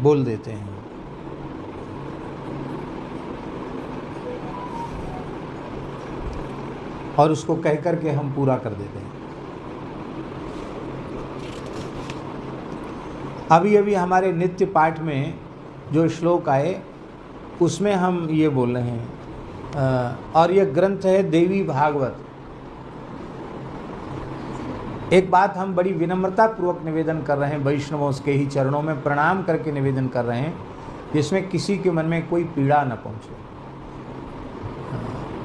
बोल देते हैं। और उसको कह कर के हम पूरा कर देते हैं। अभी अभी हमारे नित्य पाठ में जो श्लोक आए उसमें हम ये बोल रहे हैं, और यह ग्रंथ है देवी भागवत। एक बात हम बड़ी विनम्रता पूर्वक निवेदन कर रहे हैं, वैष्णवों के ही चरणों में प्रणाम करके निवेदन कर रहे हैं, जिसमें किसी के मन में कोई पीड़ा न पहुंचे।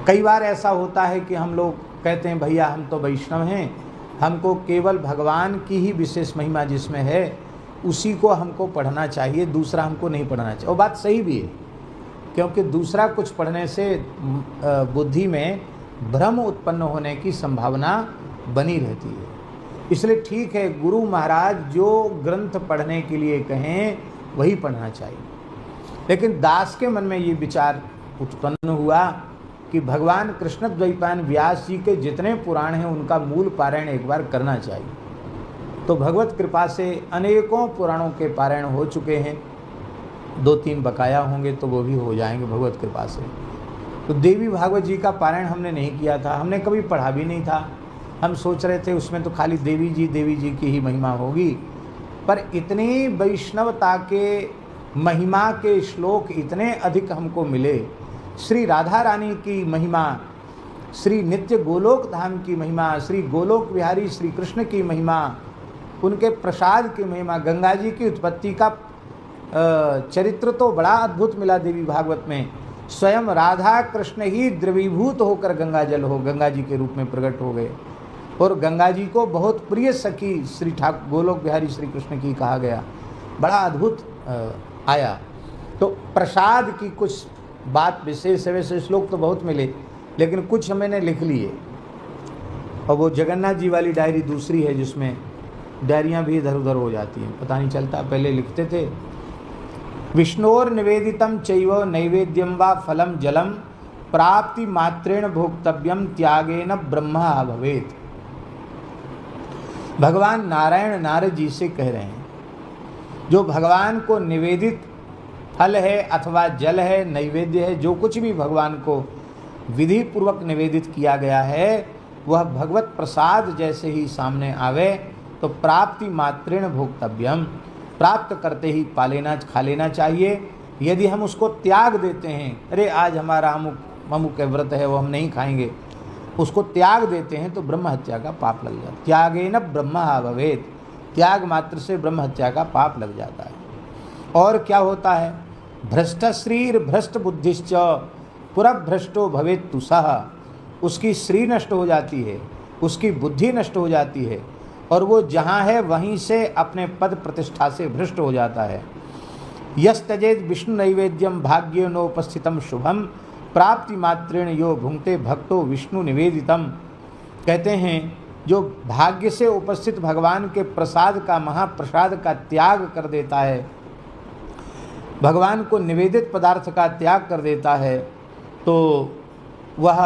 कई बार ऐसा होता है कि हम लोग कहते हैं भैया हम तो वैष्णव हैं, हमको केवल भगवान की ही विशेष महिमा जिसमें है उसी को हमको पढ़ना चाहिए, दूसरा हमको नहीं पढ़ना चाहिए। और बात सही भी है, क्योंकि दूसरा कुछ पढ़ने से बुद्धि में भ्रम उत्पन्न होने की संभावना बनी रहती है। इसलिए ठीक है, गुरु महाराज जो ग्रंथ पढ़ने के लिए कहें वही पढ़ना चाहिए। लेकिन दास के मन में ये विचार उत्पन्न हुआ कि भगवान कृष्ण द्वैपायन व्यास जी के जितने पुराण हैं उनका मूल पारायण एक बार करना चाहिए। तो भगवत कृपा से अनेकों पुराणों के पारायण हो चुके हैं, 2-3 बकाया होंगे तो वो भी हो जाएंगे भगवत कृपा से। तो देवी भागवत जी का पारायण हमने नहीं किया था, हमने कभी पढ़ा भी नहीं था। हम सोच रहे थे उसमें तो खाली देवी जी की ही महिमा होगी, पर इतनी वैष्णवता के महिमा के श्लोक इतने अधिक हमको मिले। श्री राधा रानी की महिमा, श्री नित्य गोलोक धाम की महिमा, श्री गोलोक विहारी श्री कृष्ण की महिमा, उनके प्रसाद की महिमा, गंगा जी की उत्पत्ति का चरित्र तो बड़ा अद्भुत मिला देवी भागवत में। स्वयं राधा कृष्ण ही द्रवीभूत होकर गंगा जी के रूप में प्रकट हो गए और गंगा जी को बहुत प्रिय सखी श्री ठाकुर गोलोक बिहारी श्री कृष्ण की कहा गया। बड़ा अद्भुत आया। तो प्रसाद की कुछ बात विशेष है, वैसे श्लोक तो बहुत मिले लेकिन कुछ मैंने लिख लिए। और वो जगन्नाथ जी वाली डायरी दूसरी है जिसमें डायरियाँ भी इधर उधर हो जाती हैं, पता नहीं चलता। पहले लिखते थे विष्णोर निवेदितम चैव नैवेद्यम वा फलम जलम प्राप्ति मात्रेण भोक्तव्यम त्यागेन ब्रह्मा भवेत। भगवान नारायण नारद जी से कह रहे हैं जो भगवान को निवेदित फल है अथवा जल है, नैवेद्य है, जो कुछ भी भगवान को विधि पूर्वक निवेदित किया गया है वह भगवत प्रसाद जैसे ही सामने आवे तो प्राप्ति मात्रेण भोक्तव्यम, प्राप्त करते ही पा लेना खा लेना चाहिए। यदि हम उसको त्याग देते हैं, अरे आज हमारा अमुक व्रत है वो हम नहीं खाएंगे, उसको त्याग देते हैं तो ब्रह्म हत्या का पाप लग जाता है। त्यागेन ब्रह्मा भवेत्, त्याग मात्र से ब्रह्म हत्या का पाप लग जाता है। और क्या होता है, भ्रष्ट श्रीर भ्रष्ट बुद्धिश्च पुरभ्रष्टो भवेत् तुसः, उसकी श्री नष्ट हो जाती है, उसकी बुद्धि नष्ट हो जाती है और वो जहाँ है वहीं से अपने पद प्रतिष्ठा से भ्रष्ट हो जाता है। यस त्यजेत विष्णु नैवेद्यम भाग्य नोपस्थितम शुभम प्राप्ति मात्रेण यो भुंक्ते भक्तो विष्णु निवेदितम। कहते हैं जो भाग्य से उपस्थित भगवान के प्रसाद का, महाप्रसाद का त्याग कर देता है, भगवान को निवेदित पदार्थ का त्याग कर देता है, तो वह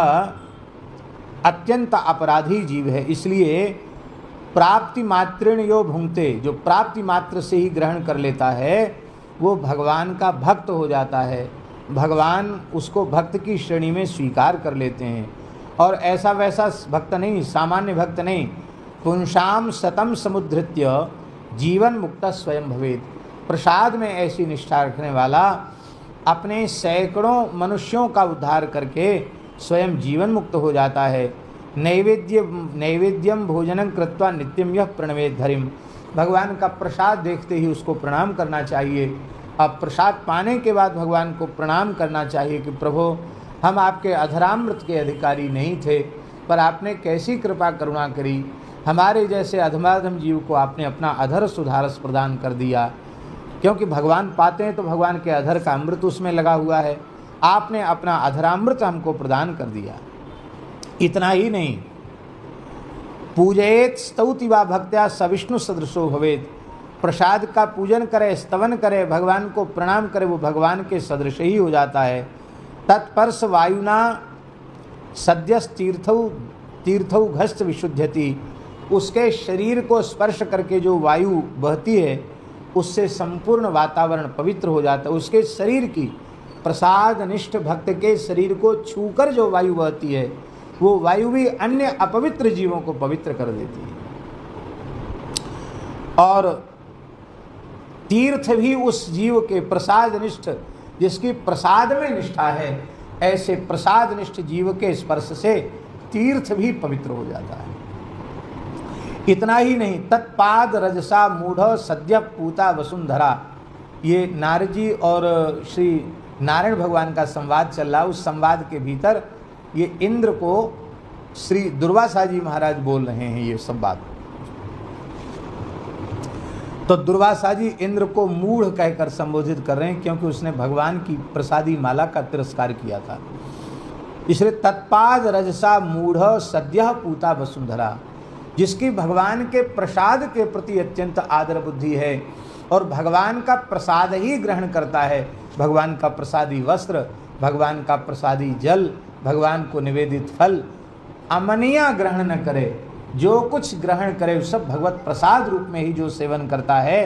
अत्यंत अपराधी जीव है। इसलिए प्राप्ति मात्रेण यो भुंक्ते, जो प्राप्ति मात्र से ही ग्रहण कर लेता है वो भगवान का भक्त हो जाता है। भगवान उसको भक्त की श्रेणी में स्वीकार कर लेते हैं। और ऐसा वैसा भक्त नहीं, सामान्य भक्त नहीं, पुंसाम सतम समुद्धृत्य जीवन मुक्त स्वयं भवेत्। प्रसाद में ऐसी निष्ठा रखने वाला अपने सैकड़ों मनुष्यों का उद्धार करके स्वयं जीवन मुक्त हो जाता है। नैवेद्यम भोजनं कृत्वा नित्यम यह प्रणवेद धरिम। भगवान का प्रसाद देखते ही उसको प्रणाम करना चाहिए। अब प्रसाद पाने के बाद भगवान को प्रणाम करना चाहिए कि प्रभु हम आपके अधरामृत के अधिकारी नहीं थे, पर आपने कैसी कृपा करुणा करी, हमारे जैसे अधमाधम जीव को आपने अपना अधर सुधारस प्रदान कर दिया। क्योंकि भगवान पाते हैं तो भगवान के अधर का अमृत उसमें लगा हुआ है, आपने अपना अधरामृत हमको प्रदान कर दिया। इतना ही नहीं, पूजयेत स्तौति वा भक्त्या सविष्णु सदृशो भवेत्। प्रसाद का पूजन करे, स्तवन करे, भगवान को प्रणाम करे, वो भगवान के सदृश ही हो जाता है। तत्पर्श वायुना सद्यस तीर्थौ घस्त विशुद्ध्यति। उसके शरीर को स्पर्श करके जो वायु बहती है उससे संपूर्ण वातावरण पवित्र हो जाता है। उसके शरीर की, प्रसाद निष्ठ भक्त के शरीर को छूकर जो वायु बहती है वो वायु भी अन्य अपवित्र जीवों को पवित्र कर देती है। और तीर्थ भी उस जीव के प्रसाद निष्ठ, जिसकी प्रसाद में निष्ठा है, ऐसे प्रसादनिष्ठ जीव के स्पर्श से तीर्थ भी पवित्र हो जाता है। इतना ही नहीं, तत्पाद रजसा मूढ़ सद्य पूता वसुंधरा, ये नारद जी और श्री नारायण भगवान का संवाद चल रहा। उस संवाद के भीतर ये इंद्र को श्री दुर्वासा जी महाराज बोल रहे हैं ये सब बात। तो दुर्वासा जी इंद्र को मूढ़ कहकर संबोधित कर रहे हैं, क्योंकि उसने भगवान की प्रसादी माला का तिरस्कार किया था। इसलिए तत्पाद रजसा मूढ़ सद्य पूता वसुंधरा, जिसकी भगवान के प्रसाद के प्रति अत्यंत आदर बुद्धि है और भगवान का प्रसाद ही ग्रहण करता है, भगवान का प्रसादी वस्त्र, भगवान का प्रसादी जल, भगवान को निवेदित फल अमनिया ग्रहण न करे, जो कुछ ग्रहण करे सब भगवत प्रसाद रूप में ही जो सेवन करता है,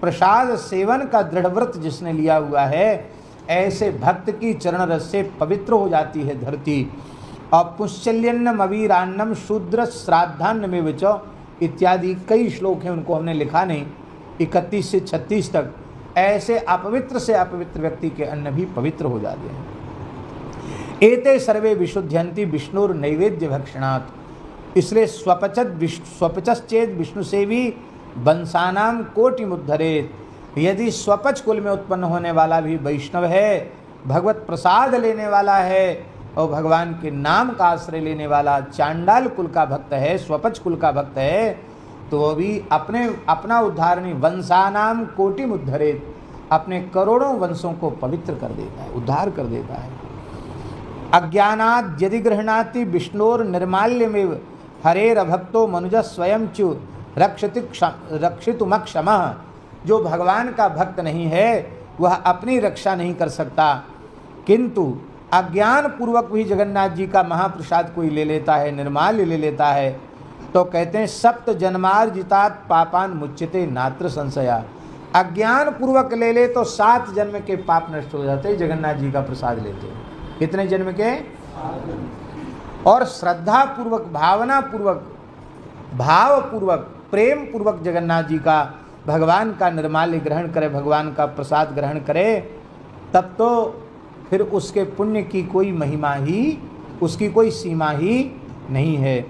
प्रसाद सेवन का दृढ़ व्रत जिसने लिया हुआ है, ऐसे भक्त की चरण रस से पवित्र हो जाती है धरती। और पुष्चल्यन्नम अवीरान्नम शूद्र श्राद्धान्न में विचो इत्यादि कई श्लोक हैं, उनको हमने लिखा नहीं, 31 से 36 तक। ऐसे अपवित्र से अपवित्र व्यक्ति के अन्न भी पवित्र हो जाते हैं। एते सर्वे विशुद्ध्यन्ति विष्णुर नैवेद्य भक्षणात्, इसलिए स्वपचश्चेद विष्णु सेवी वंशानाम कोटि मुद्धरेत, यदि स्वपच कुल में उत्पन्न होने वाला भी वैष्णव है, भगवत प्रसाद लेने वाला है और भगवान के नाम का आश्रय लेने वाला चांडाल कुल का भक्त है, स्वपच कुल का भक्त है, तो वो भी अपना उद्धार नहीं, वंशानाम कोटि मुद्धरेत, अपने करोड़ों वंशों को पवित्र कर देता है, उद्धार कर देता है। अज्ञानात् यदि गृह्णाति विष्णोर निर्माल्यमेव हरेर भक्तो मनुज स्वयं चु रक्षितुमक्षमः, जो भगवान का भक्त नहीं है वह अपनी रक्षा नहीं कर सकता, किंतु अज्ञान पूर्वक भी जगन्नाथ जी का महाप्रसाद कोई ले लेता है, निर्माल्य ले लेता है, तो कहते हैं सप्त जन्मार्जितात् पापान मुच्यते नात्र संशया, अज्ञान पूर्वक ले ले तो 7 जन्म के पाप नष्ट हो जाते हैं जगन्नाथ जी का प्रसाद लेते हैं। कितने जन्म के? और श्रद्धा पूर्वक, भावना पूर्वक, भाव पूर्वक, प्रेम पूर्वक जगन्नाथ जी का, भगवान का निर्माल्य ग्रहण करे, भगवान का प्रसाद ग्रहण करे, तब तो फिर उसके पुण्य की कोई महिमा ही, उसकी कोई सीमा ही नहीं है।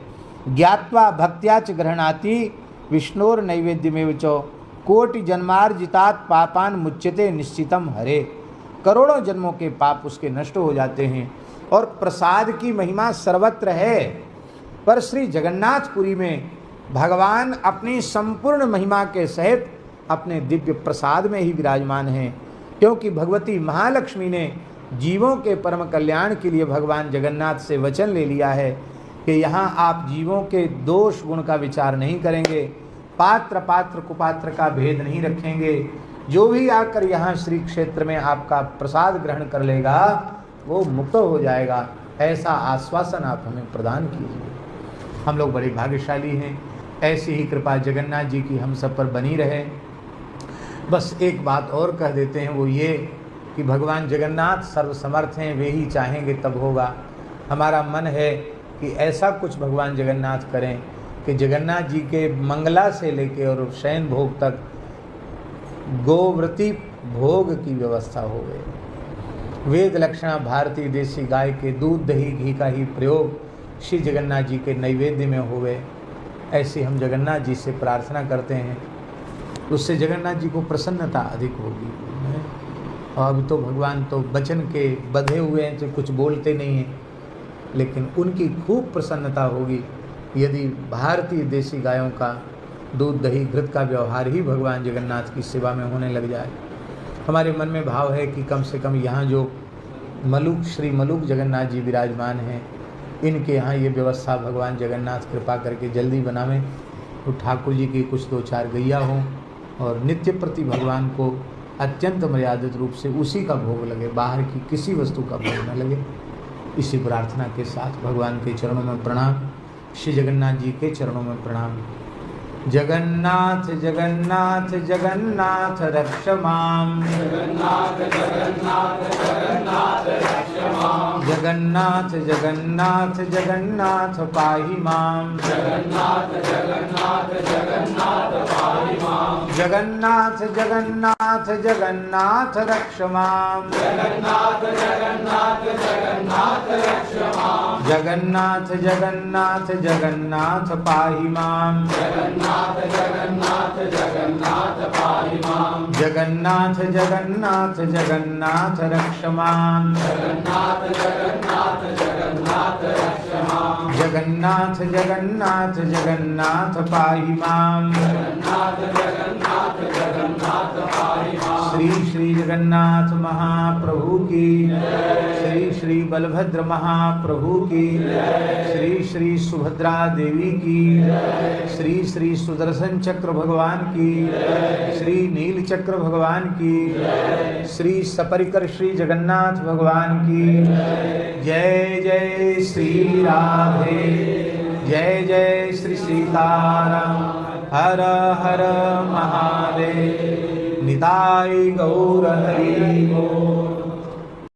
ज्ञात्वा भक्त्याच ग्रहणाति विष्णोर नैवेद्यमेव चो कोटि जन्मार्जितात् पापान मुच्यते निश्चितम हरे, करोड़ों जन्मों के पाप उसके नष्ट हो जाते हैं। और प्रसाद की महिमा सर्वत्र है, पर श्री जगन्नाथपुरी में भगवान अपनी संपूर्ण महिमा के सहित अपने दिव्य प्रसाद में ही विराजमान हैं, क्योंकि भगवती महालक्ष्मी ने जीवों के परम कल्याण के लिए भगवान जगन्नाथ से वचन ले लिया है कि यहाँ आप जीवों के दोष गुण का विचार नहीं करेंगे, पात्र पात्र कुपात्र का भेद नहीं रखेंगे, जो भी आकर यहाँ श्री क्षेत्र में आपका प्रसाद ग्रहण कर लेगा वो मुक्त हो जाएगा, ऐसा आश्वासन आप हमें प्रदान कीजिए। हम लोग बड़े भाग्यशाली हैं, ऐसी ही कृपा जगन्नाथ जी की हम सब पर बनी रहे। बस एक बात और कह देते हैं, वो ये कि भगवान जगन्नाथ सर्वसमर्थ हैं, वे ही चाहेंगे तब होगा। हमारा मन है कि ऐसा कुछ भगवान जगन्नाथ करें कि जगन्नाथ जी के मंगला से लेके और शयन भोग तक गोव्रती भोग की व्यवस्था हो गई। वेद लक्षणा भारतीय देसी गाय के दूध दही घी का ही प्रयोग श्री जगन्नाथ जी के नैवेद्य में हो गए। ऐसी हम जगन्नाथ जी से प्रार्थना करते हैं, उससे जगन्नाथ जी को प्रसन्नता अधिक होगी। और अभी तो भगवान तो वचन के बंधे हुए हैं, तो कुछ बोलते नहीं हैं, लेकिन उनकी खूब प्रसन्नता होगी यदि भारतीय देसी गायों का दूध दही घृत का व्यवहार ही भगवान जगन्नाथ की सेवा में होने लग जाए। हमारे मन में भाव है कि कम से कम यहाँ जो मलुक श्री मलुक जगन्नाथ जी विराजमान हैं, इनके यहाँ ये व्यवस्था भगवान जगन्नाथ कृपा करके जल्दी बनावें, तो ठाकुर जी की कुछ 2-4 गैया हों और नित्य प्रति भगवान को अत्यंत मर्यादित रूप से उसी का भोग लगे, बाहर की किसी वस्तु का भोग न लगे। इसी प्रार्थना के साथ भगवान के चरणों में प्रणाम, श्री जगन्नाथ जी के चरणों में प्रणाम। जगन्नाथ जगन्नाथ जगन्नाथ रक्ष माम, जगन्नाथ जगन्नाथ जगन्नाथ रक्ष माम, जगन्नाथ जगन्नाथ जगन्नाथ पाहि माम, जगन्नाथ जगन्नाथ जगन्नाथ पाहि माम, जगन्नाथ जगन्नाथ जगन्नाथ रक्ष माम, जगन्नाथ जगन्नाथ जगन्नाथ रक्ष माम, जगन्नाथ जगन्नाथ जगन्नाथ पाहि माम, जगन्नाथ जगन्नाथ जगन्नाथ पाहि माम, जगन्नाथ जगन्नाथ जगन्नाथ रक्ष माम, जगन्नाथ जगन्नाथ जगन्नाथ रक्ष माम, जगन्नाथ जगन्नाथ जगन्नाथ पाहि माम, जगन्नाथ जगन्नाथ जगन्नाथ पाहि माम। श्री श्री जगन्नाथ महाप्रभु की, श्री श्री बलभद्र महाप्रभु की, श्री श्री सुभद्रा देवी की, श्री श्री सुदर्शन चक्र भगवान की, श्री नील चक्र भगवान की, श्री सपरिकर श्री जगन्नाथ भगवान की। जय जय श्री राधे, जय जय श्री सीताराम। हर हर महादेव। निताई गौर हरि बोल।